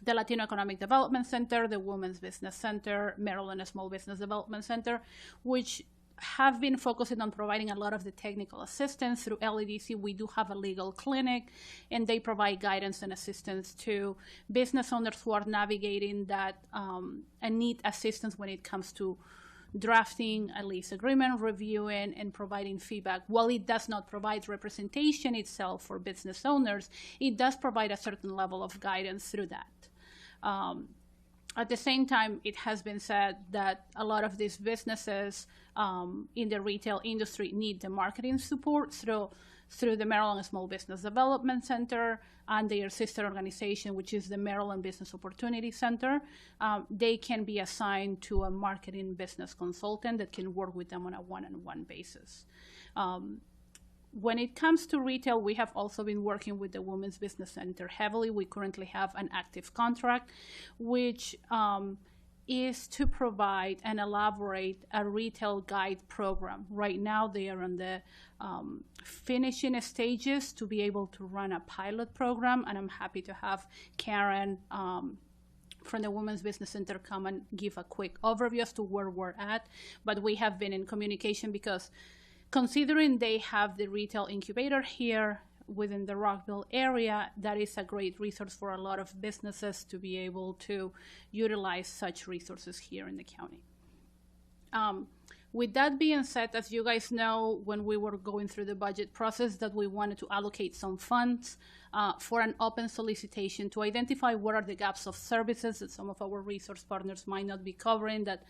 The Latino Economic Development Center, the Women's Business Center, Maryland Small Business Development Center, which have been focusing on providing a lot of the technical assistance. Through LEDC, we do have a legal clinic, and they provide guidance and assistance to business owners who are navigating that and need assistance when it comes to drafting a lease agreement, reviewing, and providing feedback. While it does not provide representation itself for business owners, it does provide a certain level of guidance through that. At the same time, it has been said that a lot of these businesses in the retail industry need the marketing support through the Maryland Small Business Development Center and their sister organization, which is the Maryland Business Opportunity Center. They can be assigned to a marketing business consultant that can work with them on a one-on-one basis. When it comes to retail, we have also been working with the Women's Business Center heavily. We currently have an active contract, which is to provide and elaborate a retail guide program. Right now, they are on the finishing stages to be able to run a pilot program, and I'm happy to have Karen from the Women's Business Center come and give a quick overview as to where we're at. But we have been in communication because considering they have the retail incubator here within the Rockville area, that is a great resource for a lot of businesses to be able to utilize such resources here in the county. With that being said, as you guys know, when we were going through the budget process, that we wanted to allocate some funds for an open solicitation to identify what are the gaps of services that some of our resource partners might not be covering, that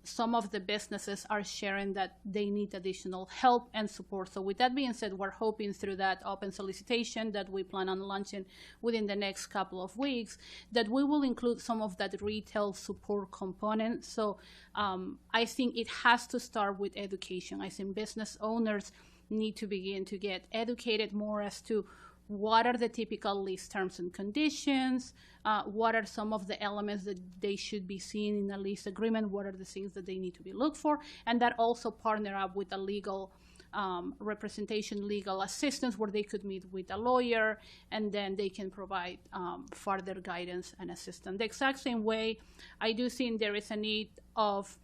some of the businesses are sharing that they need additional help and support. So with that being said, we're hoping through that open solicitation that we plan on launching within the next couple of weeks, that we will include some of that retail support component. So I think it has to start with education. I think business owners need to begin to get educated more as to what are the typical lease terms and conditions, what are some of the elements that they should be seeing in a lease agreement, what are the things that they need to be looked for, and that also partner up with a legal representation, legal assistance, where they could meet with a lawyer, and then they can provide further guidance and assistance. The exact same way, I do think there is a need of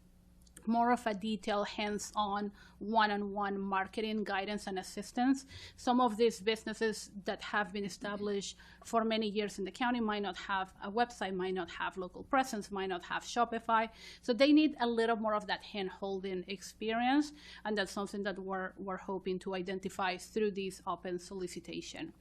more of a detailed, hands-on, one-on-one marketing guidance and assistance. Some of these businesses that have been established for many years in the county might not have a website, might not have local presence, might not have Shopify. So they need a little more of that hand-holding experience, and that's something that we're hoping to identify through this open solicitation.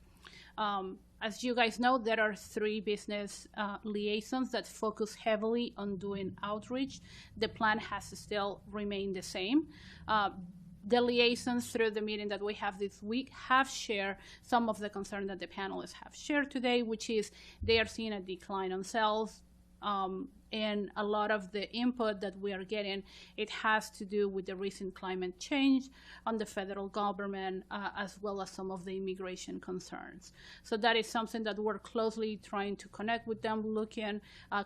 As you guys know, there are 3 business liaisons that focus heavily on doing outreach. The plan has still remained the same. The liaisons through the meeting that we have this week have shared some of the concern that the panelists have shared today, which is they are seeing a decline on sales. And a lot of the input that we are getting, it has to do with the recent climate change on the federal government, as well as some of the immigration concerns. So that is something that we're closely trying to connect with them,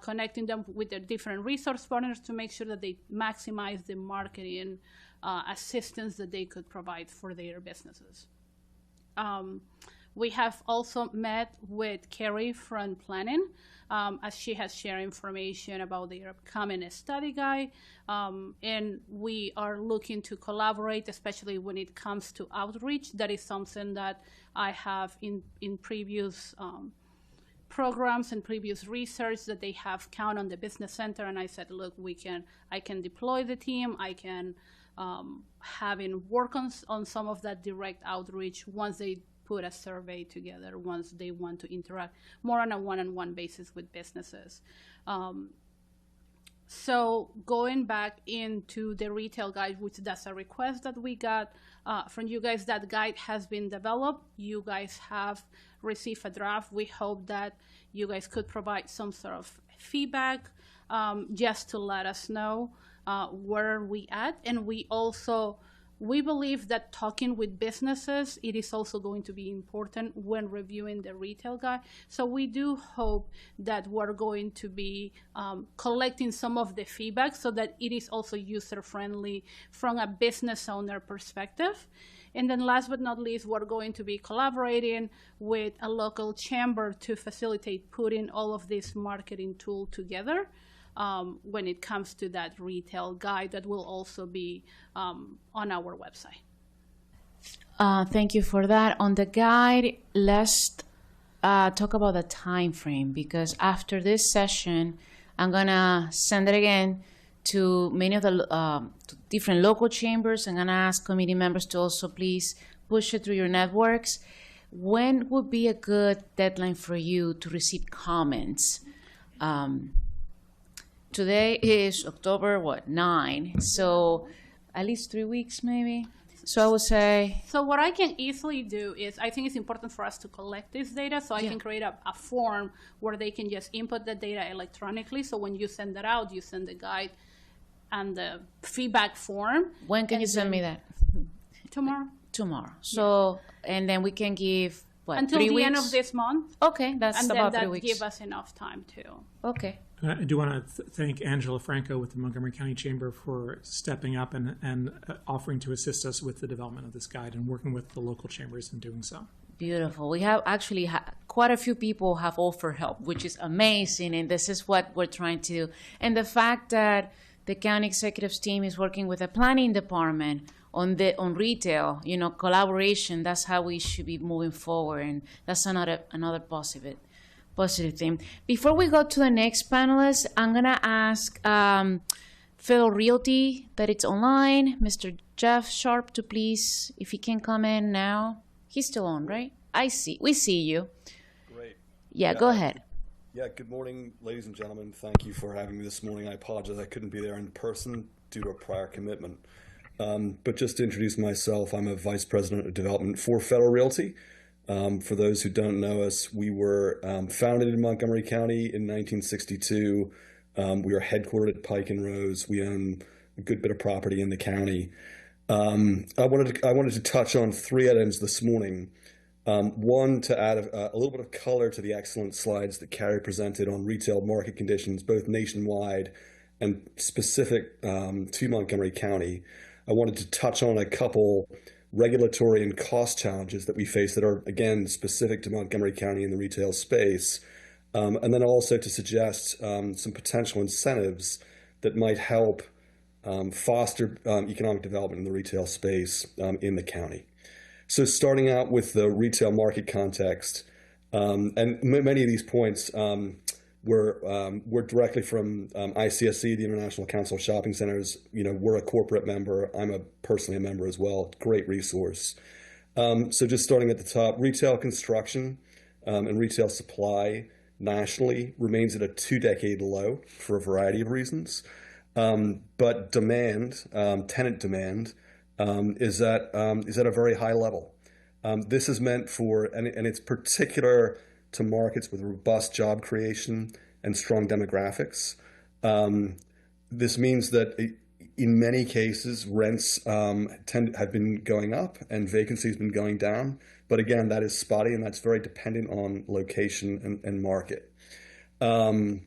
connecting them with their different resource partners to make sure that they maximize the marketing assistance that they could provide for their businesses. We have also met with Carrie from Planning, as she has shared information about their upcoming study guide, and we are looking to collaborate, especially when it comes to outreach. That is something that I have in previous programs and previous research that they have count on the business center, and I said, look, I can deploy the team, I can having work on some of that direct outreach once they put a survey together once they want to interact more on a one-on-one basis with businesses. So going back into the retail guide, which that's a request that we got from you guys, that guide has been developed. You guys have received a draft. We hope that you guys could provide some sort of feedback just to let us know where we at. And we believe that talking with businesses, it is also going to be important when reviewing the retail guide. So we do hope that we're going to be collecting some of the feedback so that it is also user-friendly from a business owner perspective. And then last but not least, we're going to be collaborating with a local chamber to facilitate putting all of this marketing tool together. When it comes to that retail guide that will also be on our website. Thank you for that. On the guide, let's talk about the time frame, because after this session, I'm gonna send it again to many of the to different local chambers. I'm gonna ask committee members to also please push it through your networks. When would be a good deadline for you to receive comments? Today is October, 9? So at least 3 weeks, maybe? So I would say... So what I can easily do is, I think it's important for us to collect this data, so I can create a form where they can just input the data electronically. So when you send that out, you send the guide and the feedback form. When can you send me that? Tomorrow. Tomorrow. So, and then we can give, until 3 the weeks? end of this month. Okay, that's and about then 3 that weeks. give us enough time too. Okay. I do want to thank Angela Franco with the Montgomery County Chamber for stepping up and offering to assist us with the development of this guide and working with the local chambers in doing so. Beautiful. We have actually quite a few people have offered help, which is amazing, and this is what we're trying to do. And the fact that the county executives team is working with the planning department on retail, collaboration, that's how we should be moving forward, and that's another positive thing. Before we go to the next panelist, I'm gonna ask Federal Realty that it's online, Mr. Jeff Sharp, to please, if he can come in now. He's still on, right? We see you. Great. Yeah, go ahead. Yeah, good morning, ladies and gentlemen. Thank you for having me this morning. I apologize I couldn't be there in person due to a prior commitment. But just to introduce myself, I'm a Vice President of Development for Federal Realty. For those who don't know us, we were founded in Montgomery County in 1962. We are headquartered at Pike and Rose. We own a good bit of property in the county. I wanted to touch on 3 items this morning. One, to add a little bit of color to the excellent slides that Carrie presented on retail market conditions, both nationwide and specific to Montgomery County. I wanted to touch on a couple regulatory and cost challenges that we face that are, again, specific to Montgomery County in the retail space. And then also to suggest some potential incentives that might help foster economic development in the retail space in the county. So starting out with the retail market context, and many of these points were directly from ICSC, the International Council of Shopping Centers. We're a corporate member. I'm personally a member as well. Great resource. So just starting at the top, retail construction and retail supply nationally remains at a 2-decade low for a variety of reasons. But demand, tenant demand, is at a very high level. This is meant for, and it's particular to markets with robust job creation and strong demographics. This means that in many cases, rents have been going up and vacancy has been going down. But again, that is spotty, and that's very dependent on location and market. And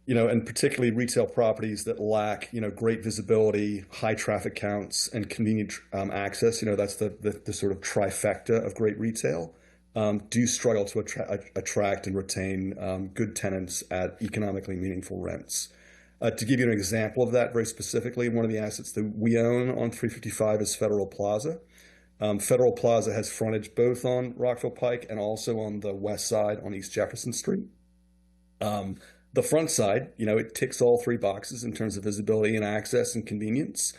particularly retail properties that lack, great visibility, high traffic counts, and convenient access. That's the sort of trifecta of great retail. Do struggle to attract and retain good tenants at economically meaningful rents. To give you an example of that very specifically, one of the assets that we own on 355 is Federal Plaza. Federal Plaza has frontage both on Rockville Pike and also on the west side on East Jefferson Street. The front side, it ticks all 3 boxes in terms of visibility and access and convenience.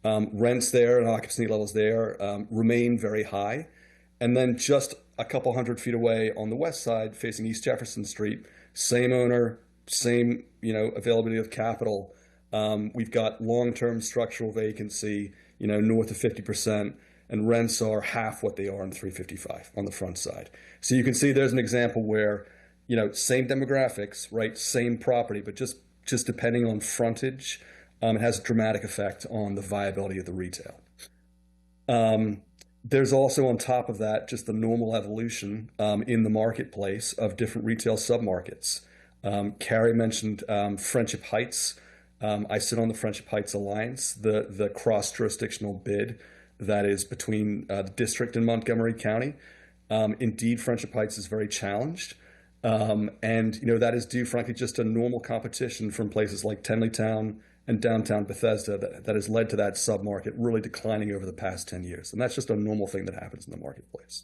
Rents there and occupancy levels there remain very high. And then just a couple hundred feet away on the west side, facing East Jefferson Street, same owner, same availability of capital. We've got long-term structural vacancy, north of 50%, and rents are half what they are in 355 on the front side. So you can see there's an example where, same demographics, right? Same property, but just depending on frontage, it has a dramatic effect on the viability of the retail. There's also on top of that just the normal evolution in the marketplace of different retail submarkets. Carrie mentioned Friendship Heights. I sit on the Friendship Heights Alliance, the cross-jurisdictional bid that is between the district and Montgomery County. Indeed, Friendship Heights is very challenged. And that is due, frankly, just to normal competition from places like Tenleytown and downtown Bethesda that has led to that submarket really declining over the past 10 years. And that's just a normal thing that happens in the marketplace.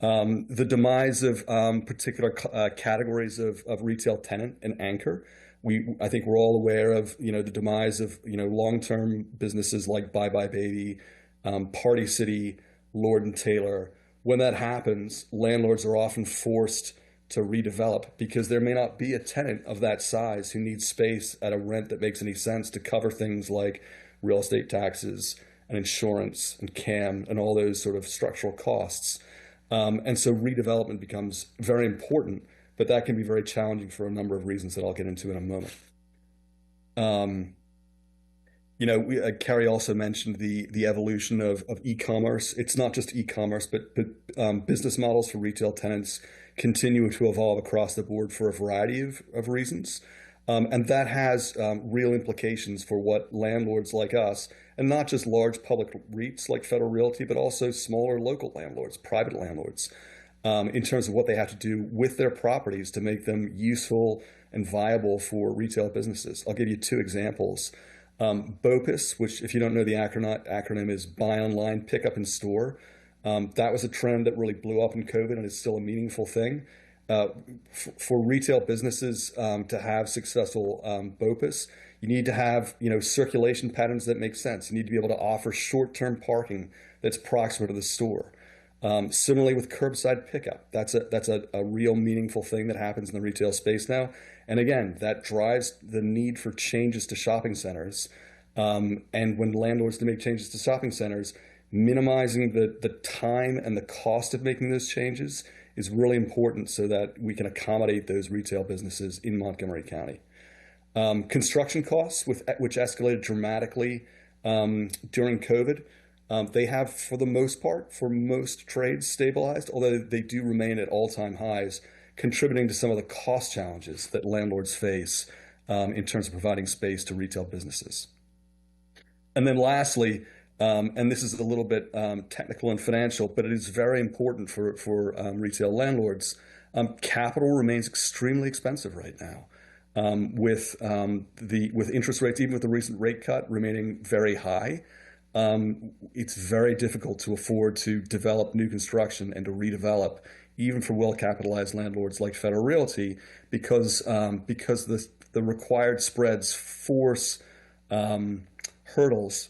The demise of particular categories of retail tenant and anchor. I think we're all aware of the demise of long-term businesses like Bye Bye Baby, Party City, Lord & Taylor. When that happens, landlords are often forced to redevelop because there may not be a tenant of that size who needs space at a rent that makes any sense to cover things like real estate taxes and insurance and CAM and all those sort of structural costs. And so redevelopment becomes very important, but that can be very challenging for a number of reasons that I'll get into in a moment. Carrie also mentioned the evolution of e-commerce. It's not just e-commerce, but business models for retail tenants continue to evolve across the board for a variety of reasons. And that has real implications for what landlords like us, and not just large public REITs like Federal Realty, but also smaller local landlords, private landlords, in terms of what they have to do with their properties to make them useful and viable for retail businesses. I'll give you two examples. BOPIS, which if you don't know the acronym is Buy Online, Pick Up in Store. That was a trend that really blew up in COVID and is still a meaningful thing. For retail businesses to have successful BOPIS, you need to have circulation patterns that make sense. You need to be able to offer short-term parking that's proximate to the store. Similarly with curbside pickup, that's a real meaningful thing that happens in the retail space now. And again, that drives the need for changes to shopping centers. And when landlords do make changes to shopping centers, minimizing the time and the cost of making those changes is really important so that we can accommodate those retail businesses in Montgomery County. Construction costs, which escalated dramatically during COVID, they have, for the most part, for most trades, stabilized, although they do remain at all-time highs, contributing to some of the cost challenges that landlords face in terms of providing space to retail businesses. And then lastly, and this is a little bit technical and financial, but it is very important for retail landlords. Capital remains extremely expensive right now, with interest rates, even with the recent rate cut, remaining very high. It's very difficult to afford to develop new construction and to redevelop, even for well-capitalized landlords like Federal Realty, because the required spreads force hurdles.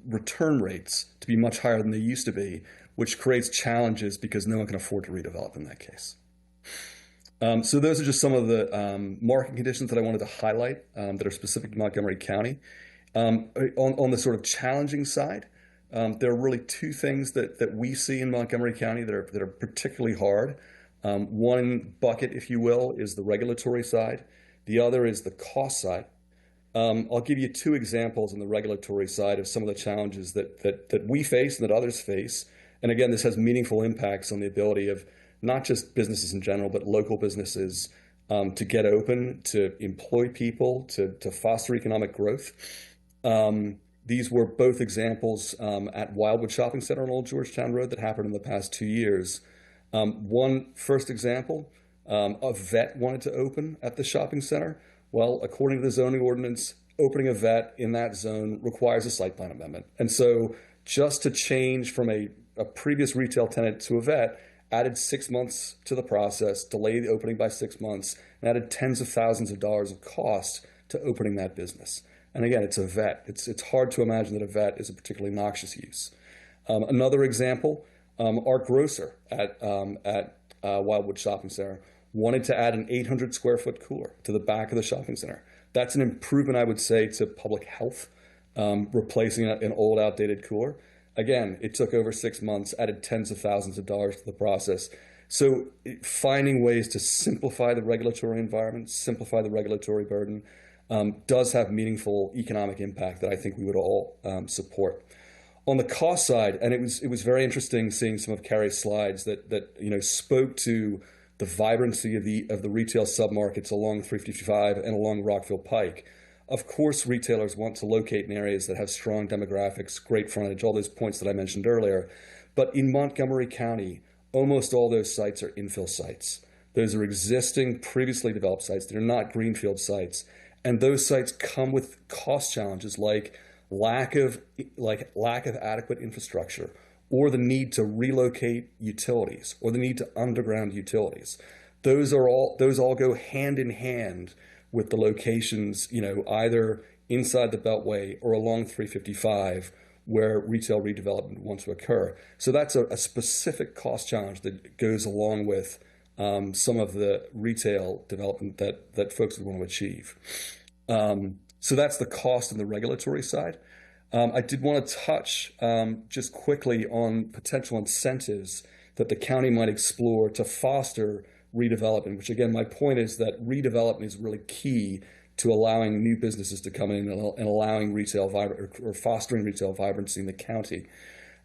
Return rates to be much higher than they used to be, which creates challenges because no one can afford to redevelop in that case. So those are just some of the market conditions that I wanted to highlight that are specific to Montgomery County. On the sort of challenging side, there are really two things that we see in Montgomery County that are particularly hard. One bucket, if you will, is the regulatory side. The other is the cost side. I'll give you two examples on the regulatory side of some of the challenges that we face and that others face. And again, this has meaningful impacts on the ability of not just businesses in general, but local businesses to get open, to employ people, to foster economic growth. These were both examples at Wildwood Shopping Center on Old Georgetown Road that happened in the past 2 years. One first example, a vet wanted to open at the shopping center. Well, according to the zoning ordinance, opening a vet in that zone requires a site plan amendment. And so just to change from a previous retail tenant to a vet added 6 months to the process, delayed the opening by 6 months, and added tens of thousands of dollars of cost to opening that business. And again, it's a vet. It's hard to imagine that a vet is a particularly noxious use. Another example, Our grocer at Wildwood Shopping Center wanted to add an 800 square foot cooler to the back of the shopping center. That's an improvement, I would say, to public health, replacing an old, outdated cooler. Again, it took over 6 months, added tens of thousands of dollars to the process. So finding ways to simplify the regulatory environment, simplify the regulatory burden, does have meaningful economic impact that I think we would all support. On the cost side, and it was very interesting seeing some of Carrie's slides that spoke to the vibrancy of the retail submarkets along 355 and along Rockville Pike. Of course, retailers want to locate in areas that have strong demographics, great frontage, all those points that I mentioned earlier. But in Montgomery County, almost all those sites are infill sites. Those are existing, previously developed sites. They're not greenfield sites. And those sites come with cost challenges like lack of adequate infrastructure, or the need to relocate utilities, or the need to underground utilities. Those all go hand in hand with the locations, either inside the Beltway or along 355, where retail redevelopment wants to occur. So that's a specific cost challenge that goes along with some of the retail development that folks would want to achieve. So that's the cost and the regulatory side. I did want to touch just quickly on potential incentives that the county might explore to foster redevelopment, which again, my point is that redevelopment is really key to allowing new businesses to come in and allowing or fostering retail vibrancy in the county.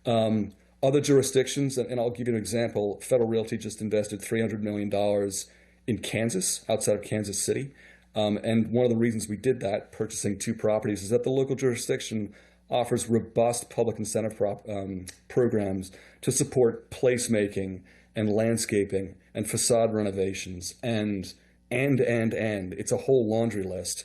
Other jurisdictions, and I'll give you an example, Federal Realty just invested $300 million in Kansas, outside of Kansas City. And one of the reasons we did that, purchasing 2 properties, is that the local jurisdiction offers robust public incentive programs to support placemaking and landscaping and facade renovations and it's a whole laundry list.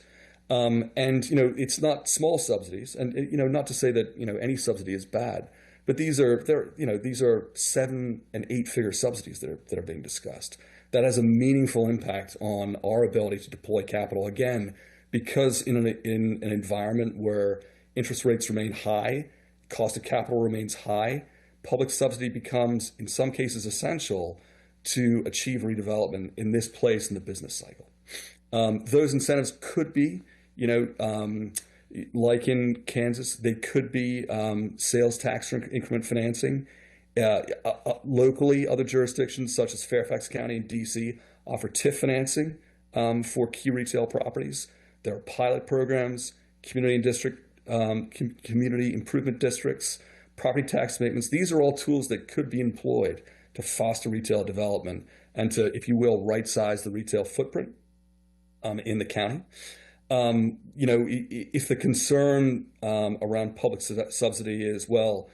And it's not small subsidies, and not to say that any subsidy is bad, but these are 7- and 8-figure subsidies that are being discussed. That has a meaningful impact on our ability to deploy capital, again, because in an environment where interest rates remain high, cost of capital remains high, public subsidy becomes, in some cases, essential to achieve redevelopment in this place in the business cycle. Those incentives could be, like in Kansas, they could be sales tax increment financing. Locally, other jurisdictions such as Fairfax County and DC offer TIF financing for key retail properties. There are pilot programs, community improvement districts, property tax abatements. These are all tools that could be employed to foster retail development and to, if you will, right-size the retail footprint in the county. If the concern around public subsidy is, well,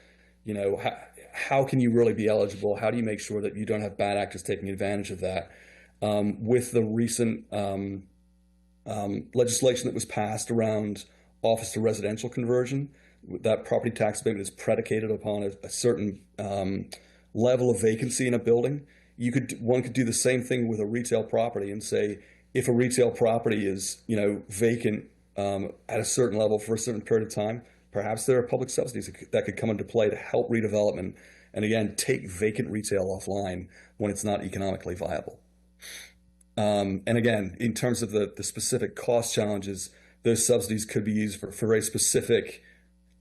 how can you really be eligible? How do you make sure that you don't have bad actors taking advantage of that? With the recent legislation that was passed around office to residential conversion, that property tax abatement is predicated upon a certain level of vacancy in a building. One could do the same thing with a retail property and say, if a retail property is vacant at a certain level for a certain period of time, perhaps there are public subsidies that could come into play to help redevelopment and, again, take vacant retail offline when it's not economically viable. And again, in terms of the specific cost challenges, those subsidies could be used for very specific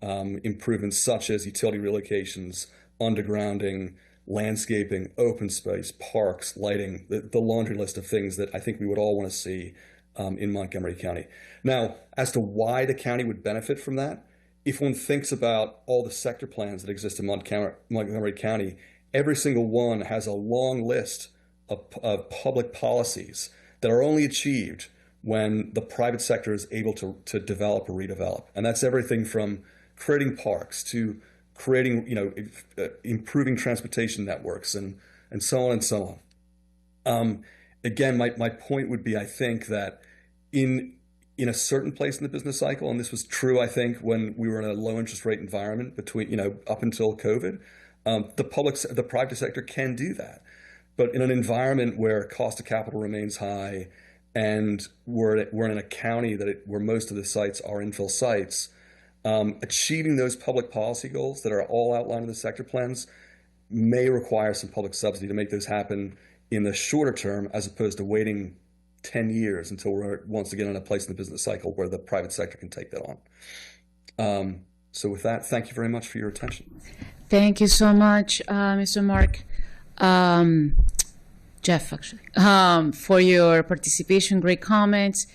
improvements such as utility relocations, undergrounding, landscaping, open space, parks, lighting, the laundry list of things that I think we would all want to see in Montgomery County. Now, as to why the county would benefit from that, if one thinks about all the sector plans that exist in Montgomery County, every single one has a long list of public policies that are only achieved when the private sector is able to develop or redevelop. And that's everything from creating parks to creating, improving transportation networks and so on and so on. Again, my point would be, I think that in a certain place in the business cycle, and this was true, I think, when we were in a low interest rate environment between, up until COVID, the private sector can do that. But in an environment where cost of capital remains high and we're in a county where most of the sites are infill sites, achieving those public policy goals that are all outlined in the sector plans may require some public subsidy to make those happen in the shorter term, as opposed to waiting 10 years until we're once again in a place in the business cycle where the private sector can take that on. So with that, thank you very much for your attention. Thank you so much, Mr. Mark. Jeff, actually, for your participation, great comments.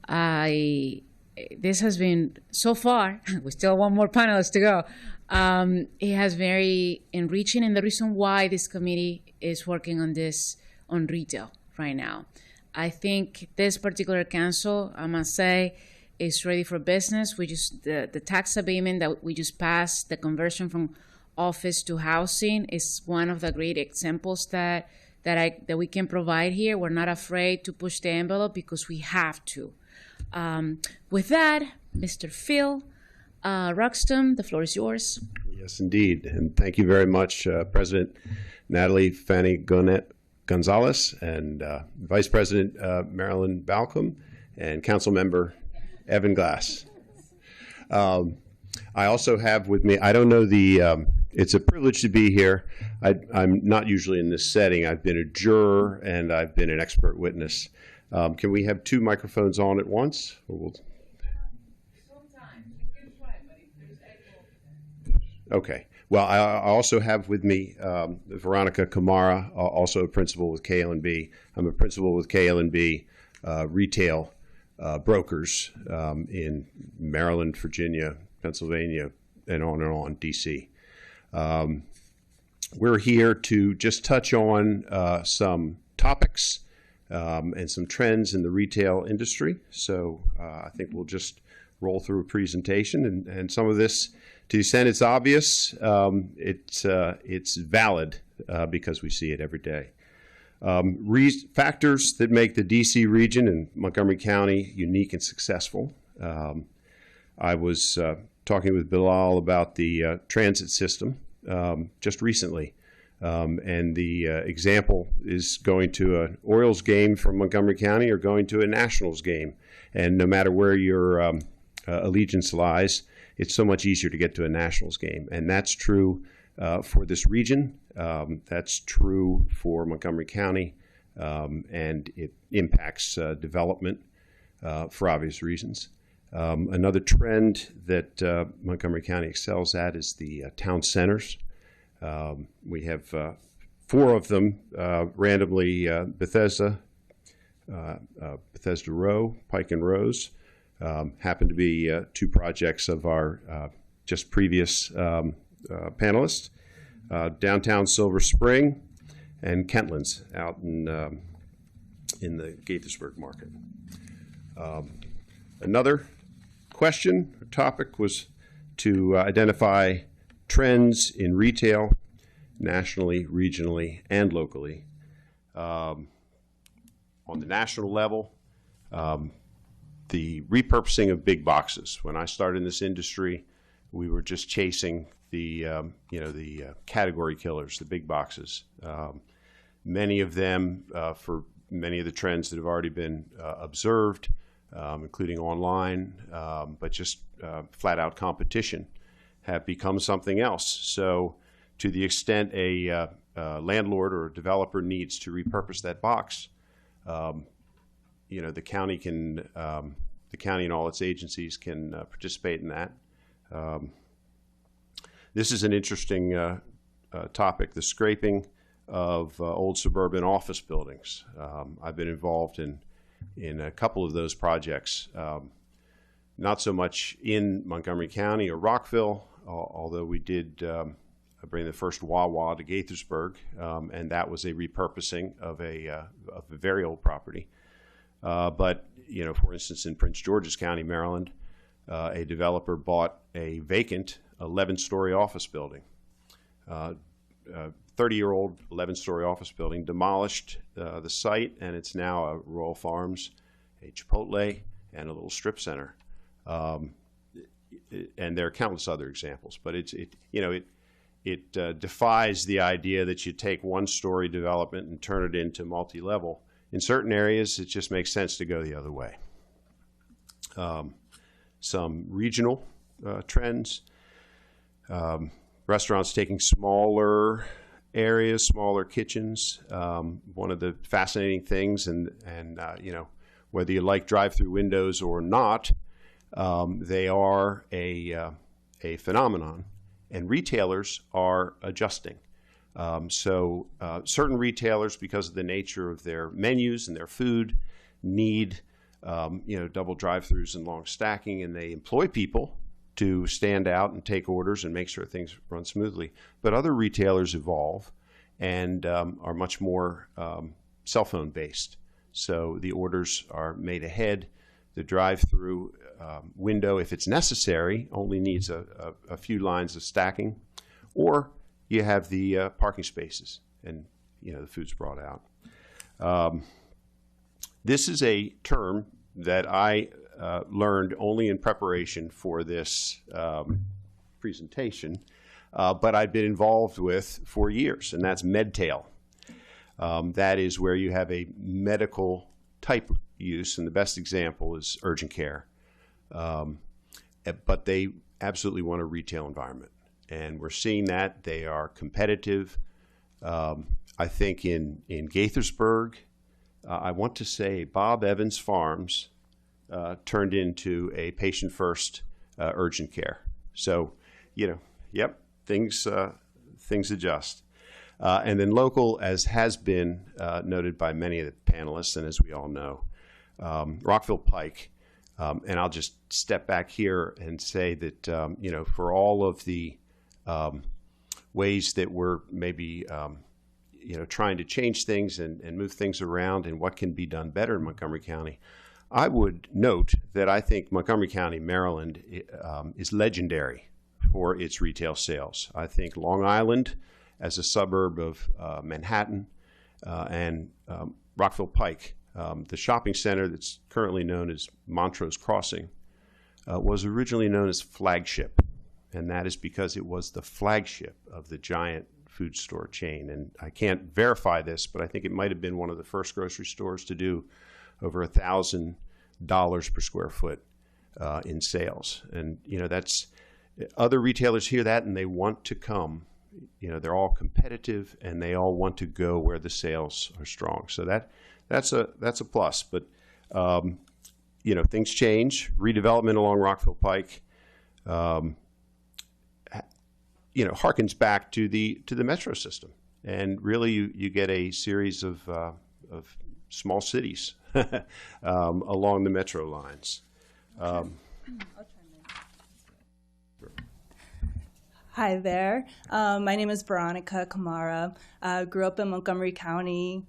This has been, so far, we still have one more panelist to go. It has very enriching, and the reason why this committee is working on this, on retail right now. I think this particular council, I must say, is ready for business. We just, the tax abatement that we just passed, the conversion from office to housing, is one of the great examples that we can provide here. We're not afraid to push the envelope because we have to. With that, Mr. Phil Ruxton, the floor is yours. Yes, indeed. And thank you very much, President Natalie Fanny Gonzalez and Vice President Marilyn Balcom and Council Member Evan Glass. I also have with me, I don't know the, it's a privilege to be here. I'm not usually in this setting. I've been a juror and I've been an expert witness. Can we have two microphones on at once? Okay. Well, I also have with me Veronica Kamara, also a principal with KL&B. I'm a principal with KL&B retail brokers in Maryland, Virginia, Pennsylvania, and on, D.C. We're here to just touch on some topics and some trends in the retail industry. So I think we'll just roll through a presentation, and some of this, to the extent it's obvious, it's valid because we see it every day. Factors that make the D.C. region and Montgomery County unique and successful. I was talking with Bilal about the transit system just recently. And the example is going to an Orioles game from Montgomery County or going to a Nationals game. And no matter where your allegiance lies, it's so much easier to get to a Nationals game. And that's true for this region. That's true for Montgomery County. And it impacts development for obvious reasons. Another trend that Montgomery County excels at is the town centers. We have 4 of them randomly: Bethesda, Bethesda Row, Pike and Rose, happen to be 2 projects of our just previous panelists. Downtown Silver Spring and Kentlands out in the Gaithersburg market. Another question or topic was to identify trends in retail nationally, regionally, and locally. On the national level, the repurposing of big boxes. When I started in this industry, we were just chasing the category killers, the big boxes. Many of them, for many of the trends that have already been observed, including online, but just flat out competition, have become something else. So to the extent a landlord or a developer needs to repurpose that box, the county and all its agencies can participate in that. This is an interesting topic, the scraping of old suburban office buildings. I've been involved in a couple of those projects, not so much in Montgomery County or Rockville, although we did bring the first Wawa to Gaithersburg, and that was a repurposing of a very old property. But, for instance, in Prince George's County, Maryland, a developer bought a vacant 11-story office building, 30-year-old 11-story office building, demolished the site, and it's now a Royal Farms, a Chipotle, and a little strip center. And there are countless other examples, but it defies the idea that you take one-story development and turn it into multi-level. In certain areas, it just makes sense to go the other way. Some regional trends. Restaurants taking smaller areas, smaller kitchens. One of the fascinating things, and you know, whether you like drive-through windows or not, they are a phenomenon, and retailers are adjusting. Certain retailers, because of the nature of their menus and their food, need you know, double drive-throughs and long stacking, and they employ people to stand out and take orders and make sure things run smoothly. But other retailers evolve and are much more cell phone based. So the orders are made ahead. The drive-through window, if it's necessary, only needs a few lines of stacking, or you have the parking spaces and, you know, the food's brought out. This is a term that I learned only in preparation for this presentation, but I've been involved with for years, and that's medtail. That is where you have a medical type use, and the best example is urgent care. But they absolutely want a retail environment, and we're seeing that. They are competitive. I think in Gaithersburg, I want to say Bob Evans Farms turned into a patient-first urgent care. So, you know, yep, things adjust. And then local, as has been noted by many of the panelists, and as we all know, Rockville Pike. And I'll just step back here and say that, you know, for all of the ways that we're maybe you know, trying to change things and move things around and what can be done better in Montgomery County, I would note that I think Montgomery County, Maryland, is legendary for its retail sales. I think Long Island, as a suburb of Manhattan, and Rockville Pike, the shopping center that's currently known as Montrose Crossing, was originally known as Flagship, and that is because it was the flagship of the giant food store chain. And I can't verify this, but I think it might have been one of the first grocery stores to do over $1,000 per square foot in sales. And, you know, that's, other retailers hear that and they want to come. You know, they're all competitive and they all want to go where the sales are strong. So that's a plus. But, you know, things change. Redevelopment along Rockville Pike, you know, harkens back to the metro system, and really you get a series of small cities along the metro lines. Hi there. My name is Veronica Kamara. Grew up in Montgomery County,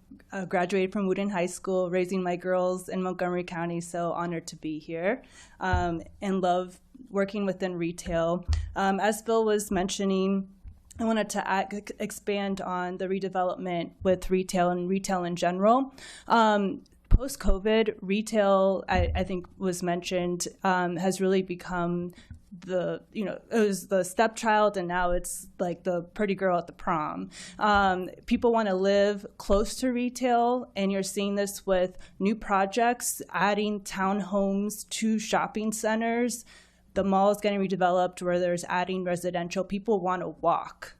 graduated from Wooden High School, raising my girls in Montgomery County, so honored to be here, and love working within retail. As Phil was mentioning, I wanted to expand on the redevelopment with retail and retail in general. Post-COVID, retail, I think was mentioned, has really become the, you know, it was the stepchild and now it's like the pretty girl at the prom. People want to live close to retail, and you're seeing this with new projects, adding townhomes to shopping centers. The mall is getting redeveloped where there's adding residential. People want to walk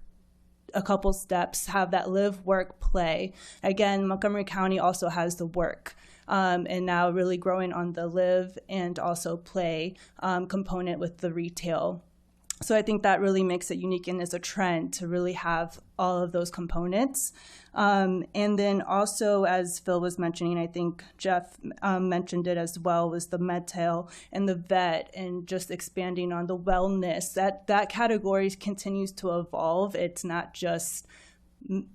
a couple steps, have that live, work, play. Again, Montgomery County also has the work. And now really growing on the live and also play component with the retail. So I think that really makes it unique and is a trend to really have all of those components. And then also, as Phil was mentioning, I think Jeff mentioned it as well, was the medtail and the vet, and just expanding on the wellness. That category continues to evolve. It's not just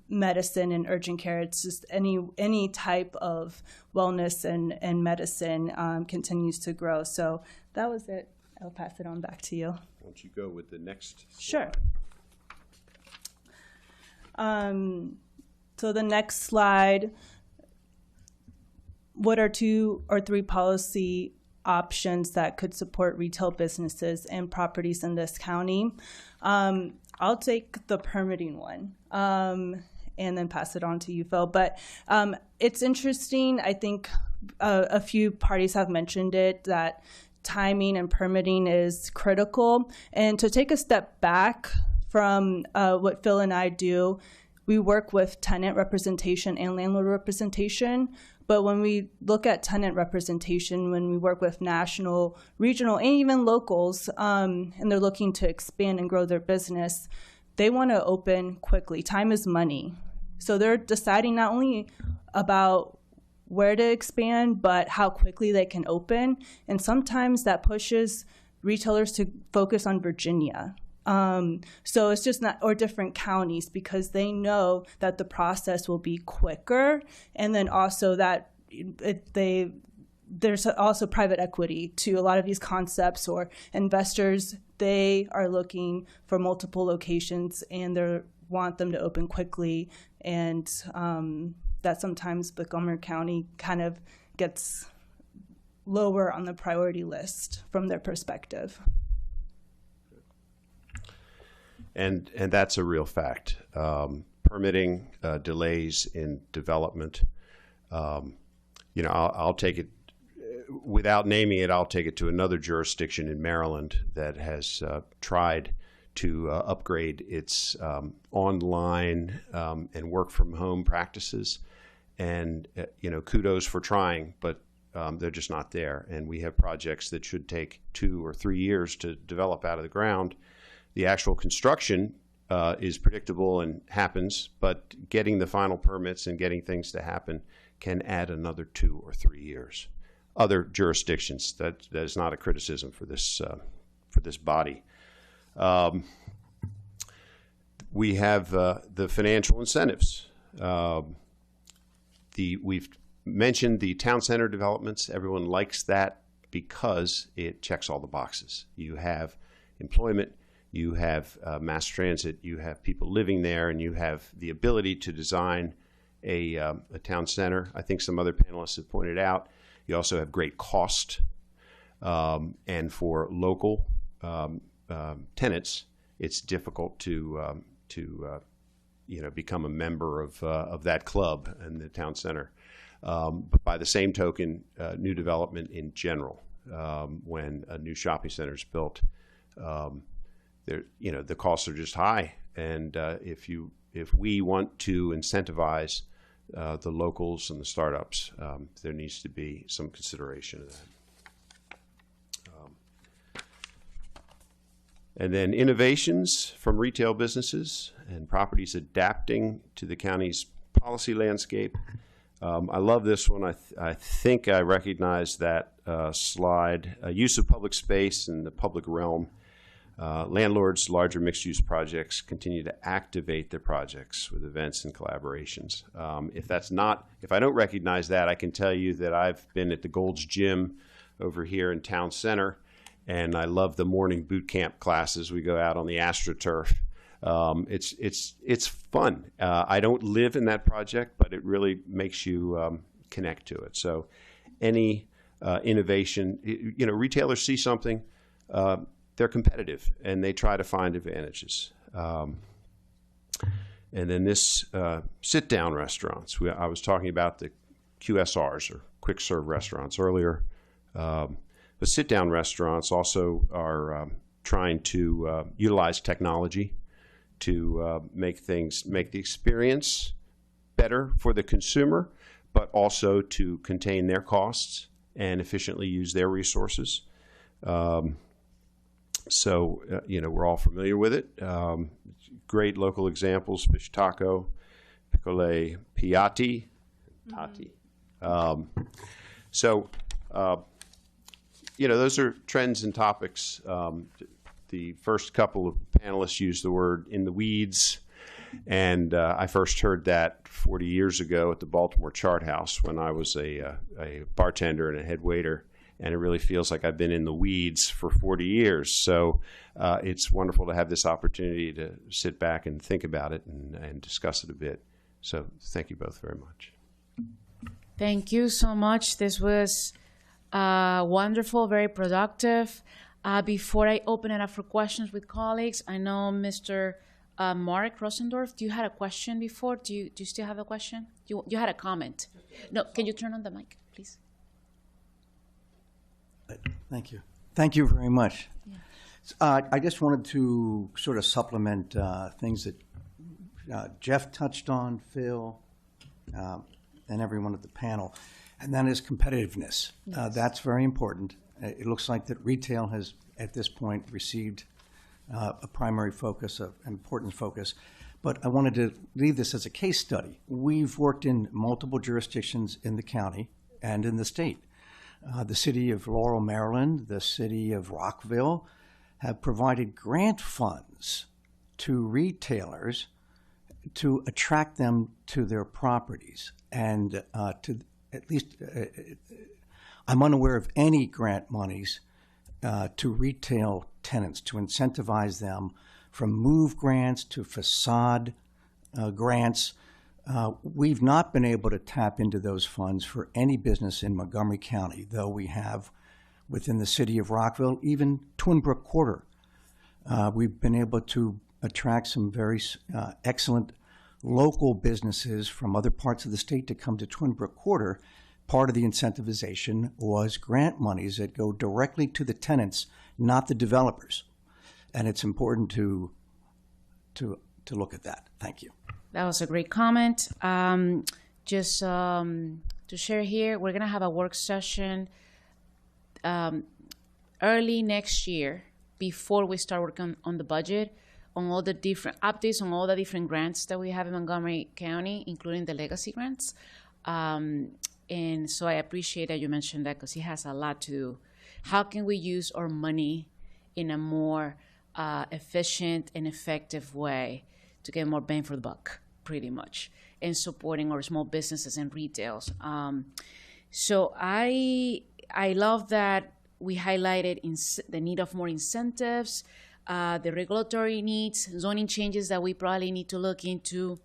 medicine and urgent care. It's just any type of wellness and medicine continues to grow. So that was it. I'll pass it on back to you. Why don't you go with the next slide? Sure. So the next slide, what are 2 or 3 policy options that could support retail businesses and properties in this county? I'll take the permitting one and then pass it on to you, Phil. But it's interesting. I think a few parties have mentioned it, that timing and permitting is critical. And to take a step back from what Phil and I do, we work with tenant representation and landlord representation. But when we look at tenant representation, when we work with national, regional, and even locals, and they're looking to expand and grow their business, they want to open quickly. Time is money. So they're deciding not only about where to expand, but how quickly they can open. And sometimes that pushes retailers to focus on Virginia. So it's just not, or different counties, because they know that the process will be quicker. And then also that there's also private equity to a lot of these concepts, or investors, they are looking for multiple locations and they want them to open quickly. And that sometimes Montgomery County kind of gets lower on the priority list from their perspective. And that's a real fact. Permitting delays in development. I'll take it, without naming it, I'll take it to another jurisdiction in Maryland that has tried to upgrade its online and work from home practices. And, kudos for trying, but they're just not there. And we have projects that should take 2 or 3 years to develop out of the ground. The actual construction is predictable and happens, but getting the final permits and getting things to happen can add another 2 or 3 years. Other jurisdictions, that is not a criticism for this body. We have the financial incentives. We've mentioned the town center developments. Everyone likes that because it checks all the boxes. You have employment, you have mass transit, you have people living there, and you have the ability to design a town center. I think some other panelists have pointed out, you also have great cost. And for local tenants, it's difficult to become a member of that club in the town center. But by the same token, new development in general, when a new shopping center is built, the costs are just high. And if we want to incentivize the locals and the startups, there needs to be some consideration of that. And then innovations from retail businesses and properties adapting to the county's policy landscape. I love this one. I think I recognize that slide. Use of public space in the public realm. Landlords, larger mixed-use projects continue to activate their projects with events and collaborations. If I don't recognize that, I can tell you that I've been at the Gold's Gym over here in Town Center, and I love the morning boot camp classes. We go out on the AstroTurf. It's fun. I don't live in that project, but it really makes you connect to it. So any innovation, retailers see something, they're competitive and they try to find advantages. And then this sit-down restaurants. I was talking about the QSRs, or quick serve restaurants, earlier. But sit-down restaurants also are trying to utilize technology to make the experience better for the consumer, but also to contain their costs and efficiently use their resources. So we're all familiar with it. Great local examples: fish taco, piccole piatti, tati. Those are trends and topics. The first couple of panelists used the word "in the weeds," and I first heard that 40 years ago at the Baltimore Chart House when I was a bartender and a head waiter, and it really feels like I've been in the weeds for 40 years. So it's wonderful to have this opportunity to sit back and think about it and discuss it a bit. So thank you both very much. Thank you so much. This was wonderful, very productive. Before I open it up for questions with colleagues, I know Mr. Mark Rosendorf, you had a question before. Do you still have a question? You had a comment. No, can you turn on the mic, please? Thank you. Thank you very much. Yeah. I just wanted to sort of supplement things that Jeff touched on, Phil, and everyone at the panel, and that is competitiveness. That's very important. It looks like that retail has, at this point, received a primary focus, an important focus. But I wanted to leave this as a case study. We've worked in multiple jurisdictions in the county and in the state. The city of Laurel, Maryland, the city of Rockville have provided grant funds to retailers to attract them to their properties. And to at least, I'm unaware of any grant monies to retail tenants to incentivize them, from move grants to facade grants. We've not been able to tap into those funds for any business in Montgomery County, though we have within the city of Rockville, even Twin Brook Quarter. We've been able to attract some very excellent local businesses from other parts of the state to come to Twin Brook Quarter. Part of the incentivization was grant monies that go directly to the tenants, not the developers. And it's important to look at that. Thank you. That was a great comment. Just to share here, we're going to have a work session early next year before we start working on the budget, on all the different updates on all the different grants that we have in Montgomery County, including the legacy grants. And so I appreciate that you mentioned that, because it has a lot to do. How can we use our money in a more efficient and effective way to get more bang for the buck, pretty much, and supporting our small businesses and retails. So I love that we highlighted the need of more incentives, the regulatory needs, zoning changes that we probably need to look into,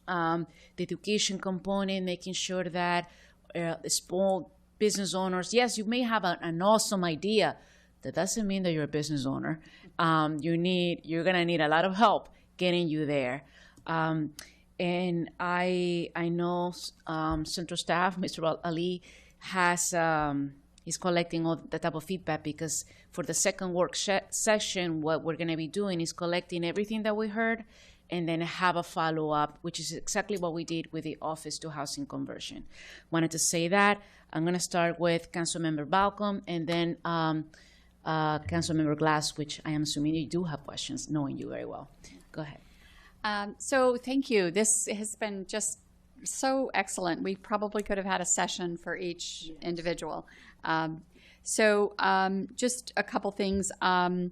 the education component, making sure that the small business owners, yes, you may have an awesome idea. That doesn't mean that you're a business owner. You're gonna need a lot of help getting you there. And I know central staff, Mr. Ali, is collecting all that type of feedback, because for the second work session, what we're gonna be doing is collecting everything that we heard and then have a follow-up, which is exactly what we did with the office to housing conversion. Wanted to say that. I'm gonna start with Councilmember Balcom and then Councilmember Glass, which I am assuming you do have questions, knowing you very well. Go ahead. So thank you. This has been just so excellent. We probably could have had a session for each individual. Just a couple things. The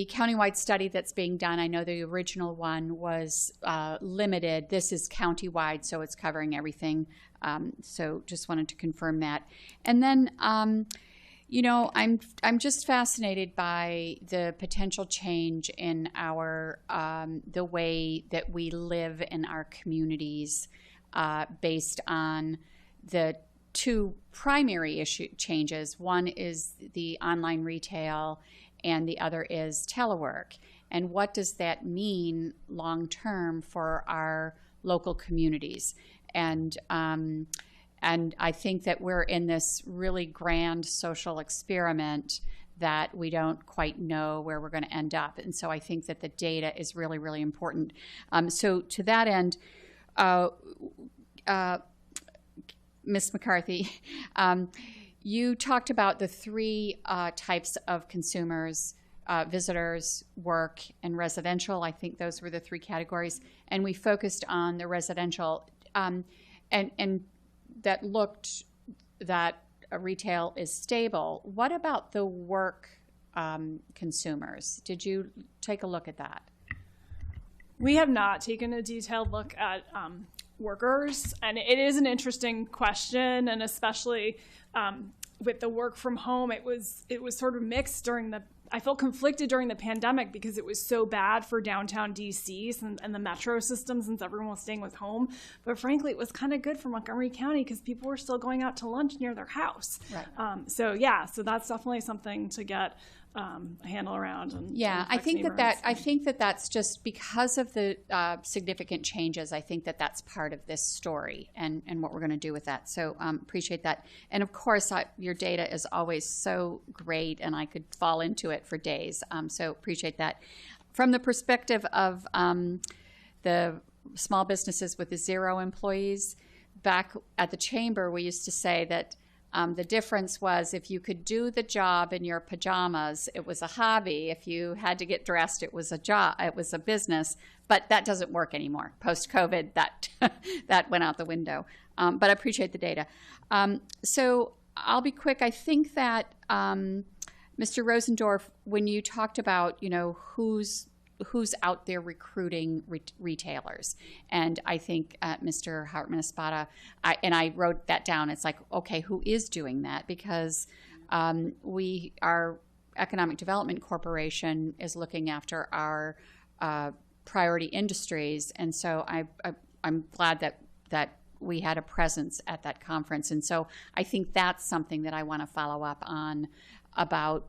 countywide study that's being done, I know the original one was limited. This is countywide, so it's covering everything. So just wanted to confirm that. And then, I'm just fascinated by the potential change in our the way that we live in our communities based on the two primary changes. One is the online retail, and the other is telework. And what does that mean long term for our local communities? And I think that we're in this really grand social experiment that we don't quite know where we're going to end up. And so I think that the data is really, really important. So to that end, Ms. McCarthy, you talked about the three types of consumers, visitors, work, and residential. I think those were the three categories. And we focused on the residential, and that looked that retail is stable. What about the work consumers? Did you take a look at that? We have not taken a detailed look at workers, and it is an interesting question, and especially with the work from home, it was sort of mixed I felt conflicted during the pandemic, because it was so bad for downtown DC and the metro system, since everyone was staying with home. But frankly, it was kind of good for Montgomery County, because people were still going out to lunch near their house. Right. So that's definitely something to get a handle around. I think that's just because of the significant changes. I think that that's part of this story and what we're going to do with that. So appreciate that. And of course, your data is always so great, and I could fall into it for days. So appreciate that. from the perspective of the small businesses with 0 employees, back at the chamber, we used to say that the difference was if you could do the job in your pajamas, it was a hobby. If you had to get dressed, it was a job. It was a business. But that doesn't work anymore. Post-COVID, that went out the window. But I appreciate the data. So I'll be quick. I think that Mr. Rosendorf, when you talked about who's out there recruiting retailers. And I think Mr. Hartman-Espada, I wrote that down. It's like, okay, who is doing that? Because our Economic Development Corporation is looking after our priority industries. And so I'm glad that we had a presence at that conference. And so I think that's something that I want to follow up on about,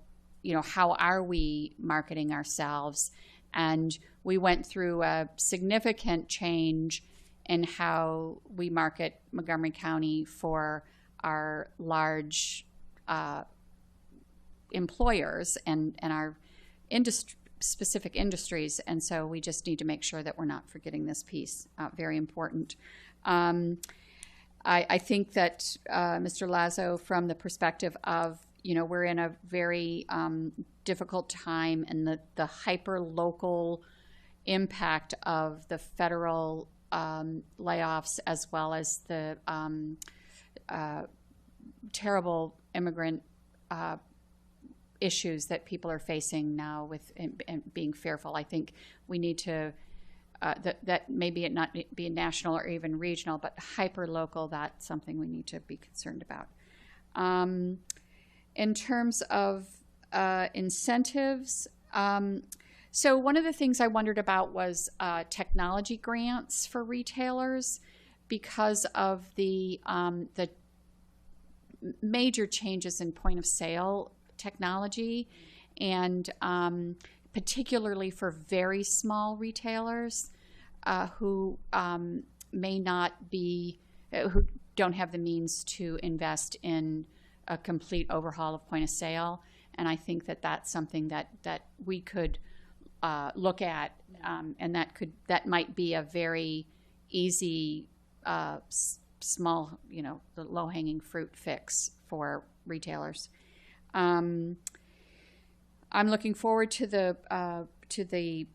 how are we marketing ourselves? And we went through a significant change in how we market Montgomery County for our large employers and our specific industries. And so we just need to make sure that we're not forgetting this piece. Very important. I think that Mr. Lazo, from the perspective of, we're in a very difficult time, and the hyper-local impact of the federal layoffs, as well as the terrible immigrant issues that people are facing now with and being fearful. I think we need to, that maybe it not be national or even regional, but hyper-local, that's something we need to be concerned about. In terms of incentives, so one of the things I wondered about was technology grants for retailers, because of the major changes in point of sale technology, and particularly for very small retailers who may not be, who don't have the means to invest in a complete overhaul of point of sale. And I think that that's something that we could look at, and that might be a very easy, small, the low-hanging fruit fix for retailers. I'm looking forward to the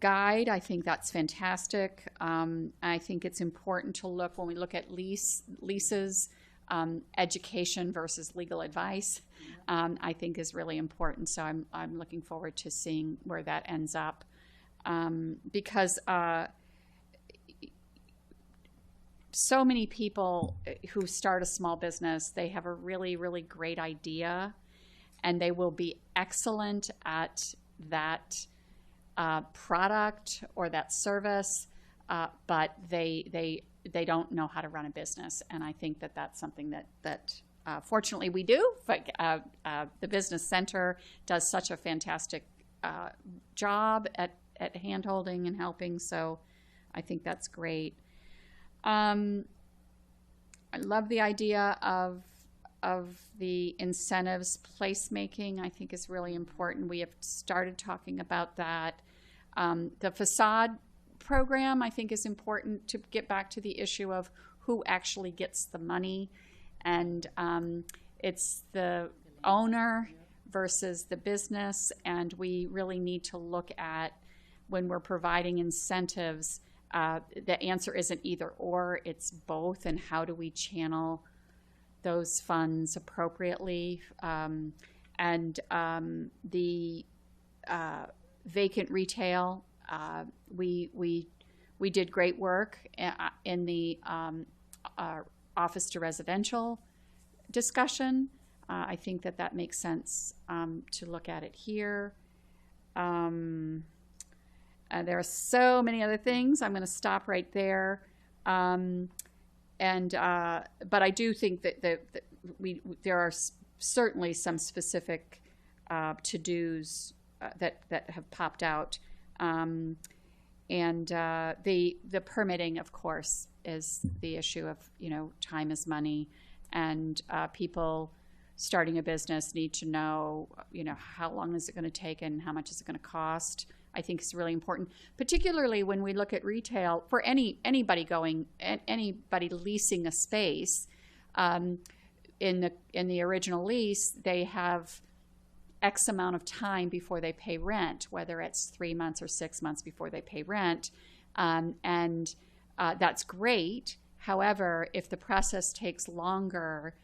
guide. I think that's fantastic. I think it's important to look, when we look at leases, education versus legal advice, I think is really important. So I'm looking forward to seeing where that ends up, because so many people who start a small business, they have a really, really great idea, and they will be excellent at that product or that service, but they don't know how to run a business. And I think that that's something that fortunately we do. But the Business Center does such a fantastic job at hand-holding and helping. So I think that's great. I love the idea of the incentives placemaking. I think is really important. We have started talking about that. The facade program, I think, is important to get back to the issue of who actually gets the money, and it's the owner versus the business, and we really need to look at, when we're providing incentives, the answer isn't either or, it's both, and how do we channel those funds appropriately. And the vacant retail, we did great work in the office to residential discussion. I think that makes sense to look at it here. There are so many other things. I'm going to stop right there. But I do think that there are certainly some specific to-dos that have popped out. And the permitting, of course, is the issue of, time is money, and people starting a business need to know, how long is it going to take and how much is it going to cost. I think is really important, particularly when we look at retail for anybody leasing a space. In the original lease, they have X amount of time before they pay rent, whether it's 3 months or 6 months before they pay rent, and that's great. However, if the process takes longer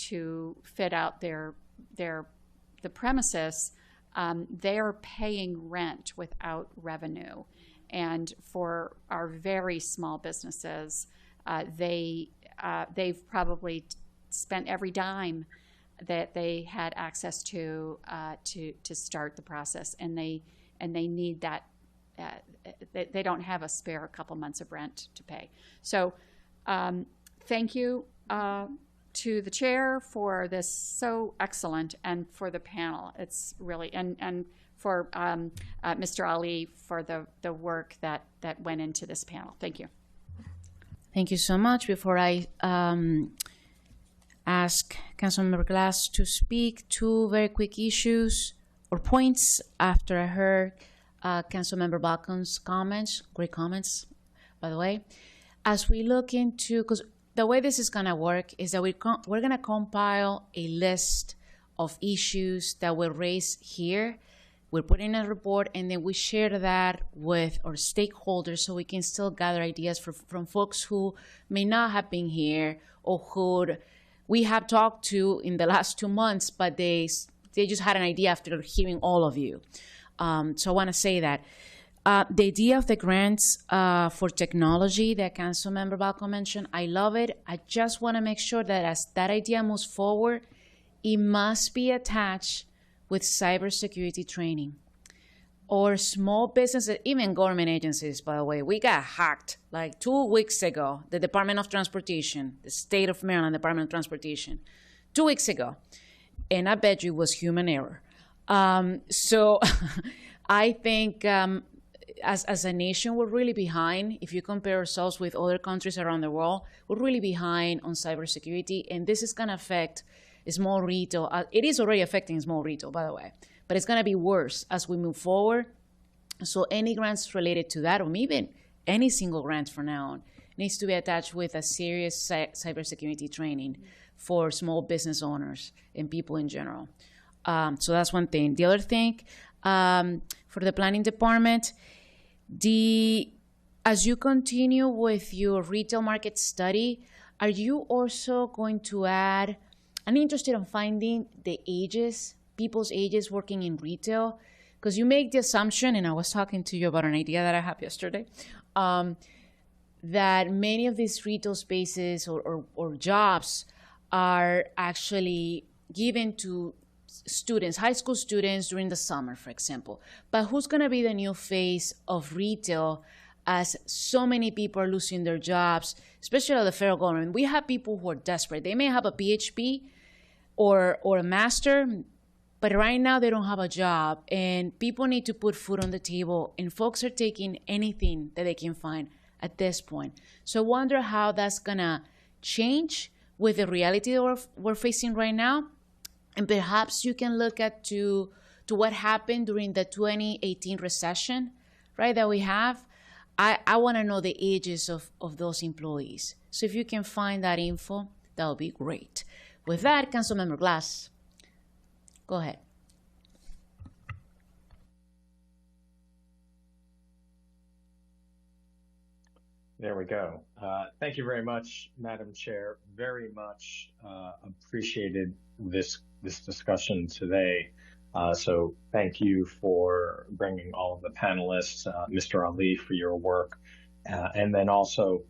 to fit out the premises, they're paying rent without revenue. And for our very small businesses, they've probably spent every dime that they had access to start the process, and they need that. They don't have a spare couple months of rent to pay. So thank you to the chair for this so excellent, and for the panel. It's really, and for Mr. Ali for the work that went into this panel. Thank you. Thank you so much. Before I ask Councilmember Glass to speak, two very quick issues or points after I heard Councilmember Balcom's comments, great comments, by the way. As we look into, because the way this is going to work is that we're going to compile a list of issues that were raised here. We're putting a report, and then we share that with our stakeholders so we can still gather ideas from folks who may not have been here or who we have talked to in the last 2 months, but they just had an idea after hearing all of you. So I want to say that. The idea of the grants for technology that Councilmember Balcom mentioned, I love it. I just want to make sure that as that idea moves forward, it must be attached with cybersecurity training. Or small businesses, even government agencies, by the way. We got hacked like 2 weeks ago, the Department of Transportation, the State of Maryland Department of Transportation, 2 weeks ago. And I bet you it was human error. So I think as a nation, we're really behind. If you compare ourselves with other countries around the world, we're really behind on cybersecurity. And this is going to affect small retail. It is already affecting small retail, by the way. But it's going to be worse as we move forward. So any grants related to that, or even any single grant from now on, needs to be attached with a serious cybersecurity training for small business owners and people in general. So that's one thing. The other thing, for the planning department, as you continue with your retail market study, are you also going to add, I'm interested in finding the ages, people's ages working in retail, because you make the assumption, and I was talking to you about an idea that I had yesterday, that many of these retail spaces or jobs are actually given to students, high school students during the summer, for example. But who's going to be the new face of retail as so many people are losing their jobs, especially the federal government? We have people who are desperate. They may have a PhD or a master, but right now they don't have a job, and people need to put food on the table, and folks are taking anything that they can find at this point. So I wonder how that's going to change with the reality that we're facing right now. And perhaps you can look at to what happened during the 2018 recession, right, that we have. I want to know the ages of those employees. So if you can find that info, that would be great. With that, Councilmember Glass, go ahead. There we go. Thank you very much, Madam Chair. Very much appreciated this discussion today. So thank you for bringing all of the panelists, Mr. Ali, for your work, and then also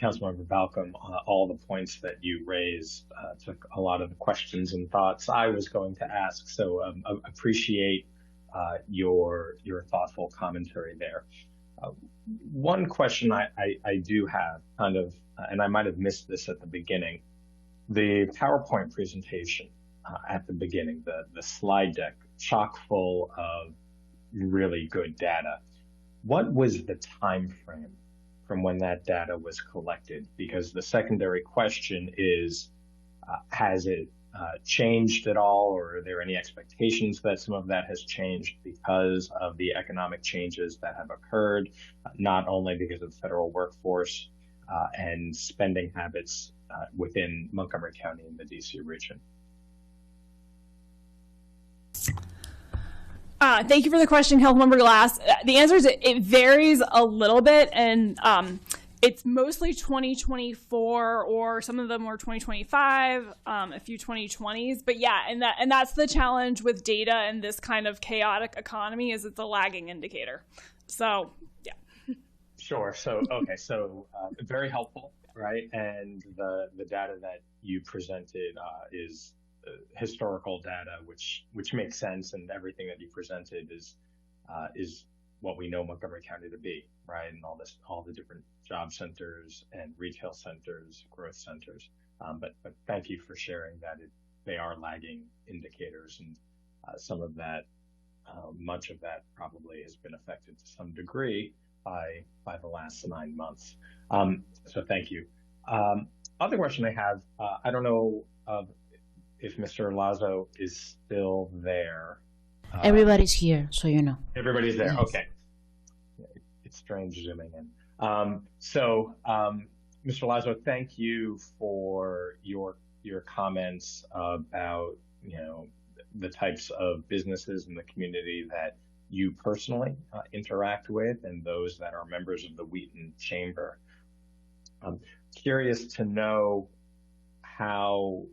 Councilmember Balcom, all the points that you raised took a lot of the questions and thoughts I was going to ask. So appreciate your thoughtful commentary there. One question I do have, kind of, and I might have missed this at the beginning, the PowerPoint presentation at the beginning, the slide deck, chock full of really good data. What was the time frame from when that data was collected? Because the secondary question is, has it changed at all, or are there any expectations that some of that has changed because of the economic changes that have occurred, not only because of the federal workforce and spending habits within Montgomery County and the DC region? Thank you for the question, Councilmember Glass. The answer is it varies a little bit, and it's mostly 2024, or some of them were 2025, a few 2020s. But yeah, and that's the challenge with data in this kind of chaotic economy, is it's a lagging indicator. So yeah. Sure. So okay. So very helpful, right? And the data that you presented is historical data, which makes sense, and everything that you presented is what we know Montgomery County to be, right? And all the different job centers and retail centers, growth centers. But thank you for sharing that they are lagging indicators, and some of that, much of that probably has been affected to some degree by the last 9 months. So thank you. Other question I have, I don't know if Mr. Lazo is still there. Everybody's here, so you know. Everybody's there. Yes. Okay. It's strange zooming in. Mr. Lazo, thank you for your comments about the types of businesses in the community that you personally interact with, and those that are members of the Wheaton Chamber. I'm curious to know how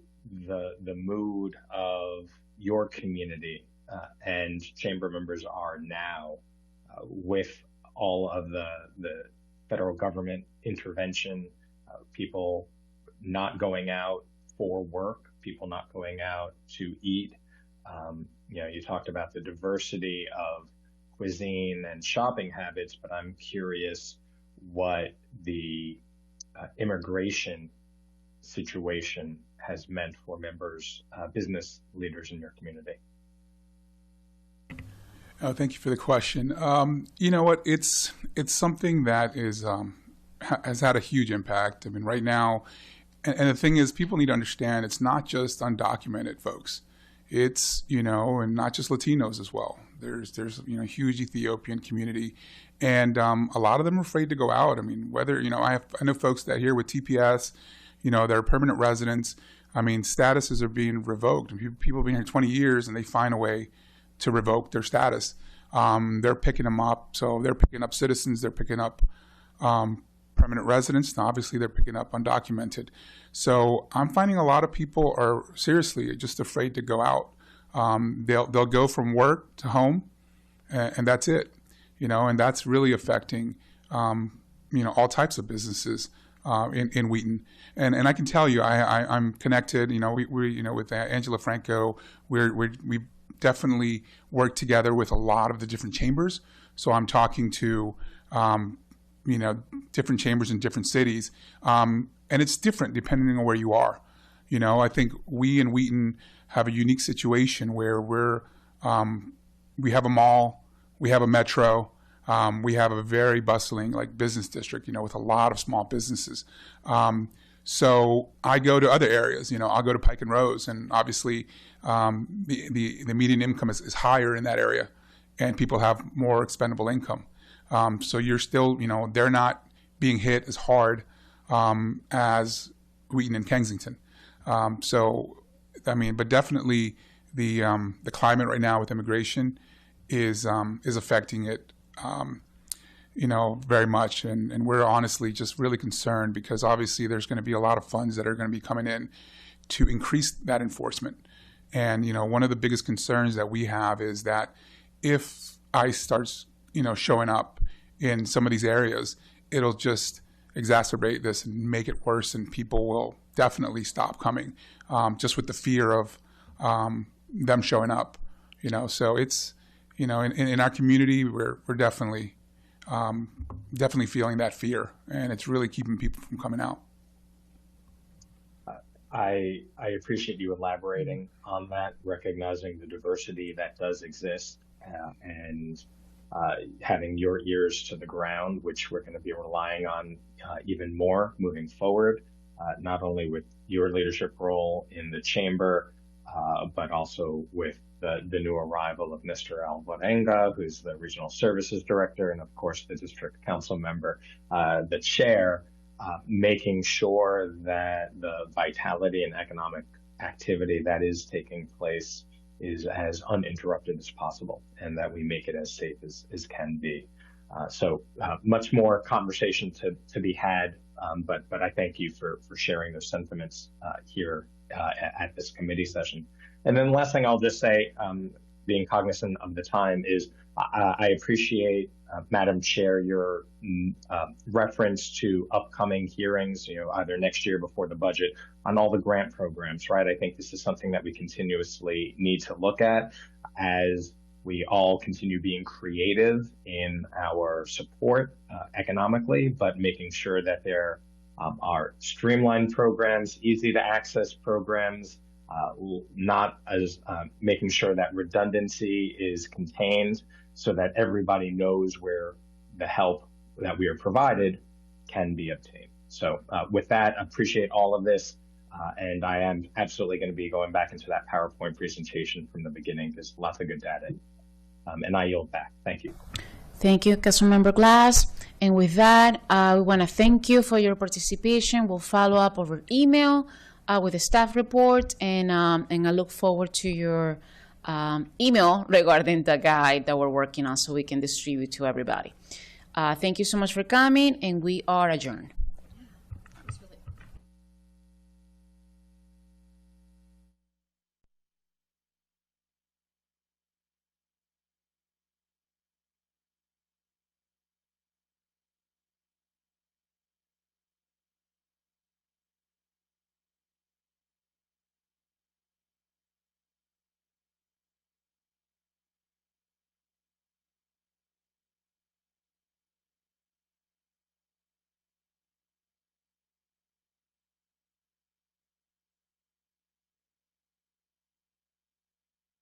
the mood of your community and chamber members are now with all of the federal government intervention, people not going out for work, people not going out to eat. You talked about the diversity of cuisine and shopping habits, but I'm curious what the immigration situation has meant for members, business leaders in your community. Thank you for the question. You know what? It's something that has had a huge impact. I mean, right now, and the thing is, people need to understand it's not just undocumented folks. It's and not just Latinos as well. There's a huge Ethiopian community, and a lot of them are afraid to go out. I mean, whether I know folks that here with TPS, they're permanent residents. I mean, statuses are being revoked. People have been here 20 years, and they find a way to revoke their status. They're picking them up. So they're picking up citizens. They're picking up permanent residents. And obviously, they're picking up undocumented. So I'm finding a lot of people are seriously just afraid to go out. They'll go from work to home, and that's it. And that's really affecting all types of businesses in Wheaton. And I can tell you, I'm connected. We with Angela Franco, we definitely work together with a lot of the different chambers. So I'm talking to different chambers in different cities, and it's different depending on where you are. I think we in Wheaton have a unique situation where we have a mall, we have a metro. We have a very bustling business district, with a lot of small businesses. So I go to other areas, I'll go to Pike and Rose, and obviously the median income is higher in that area, and people have more expendable income. So you're still, they're not being hit as hard as Wheaton and Kensington. But definitely the climate right now with immigration is affecting it. Very much. And we're honestly just really concerned because obviously there's going to be a lot of funds that are going to be coming in to increase that enforcement. And, one of the biggest concerns that we have is that if ICE starts, showing up in some of these areas, it'll just exacerbate this and make it worse, and people will definitely stop coming just with the fear of them showing up, So it's, in our community, we're definitely feeling that fear, and it's really keeping people from coming out. I appreciate you elaborating on that, recognizing the diversity that does exist, and having your ears to the ground, which we're going to be relying on even more moving forward, not only with your leadership role in the chamber, but also with the new arrival of Mr. Alvarenga, who's the Regional Services Director, and of course the District Council member, the Chair, making sure that the vitality and economic activity that is taking place is as uninterrupted as possible, and that we make it as safe as can be. So much more conversation to be had, but I thank you for sharing those sentiments here at this committee session. And then the last thing I'll just say, being cognizant of the time, is I appreciate, Madam Chair, your reference to upcoming hearings, either next year before the budget, on all the grant programs, right? I think this is something that we continuously need to look at as we all continue being creative in our support economically, but making sure that there are streamlined programs, easy to access programs, not as making sure that redundancy is contained so that everybody knows where the help that we are provided can be obtained. So with that, I appreciate all of this. And I am absolutely going to be going back into that PowerPoint presentation from the beginning. There's lots of good data. And I yield back. Thank you. Thank you, Councilmember Glass. And with that, we want to thank you for your participation. We'll follow up over email with a staff report, and I look forward to your email regarding the guide that we're working on so we can distribute to everybody. Thank you so much for coming, and we are adjourned.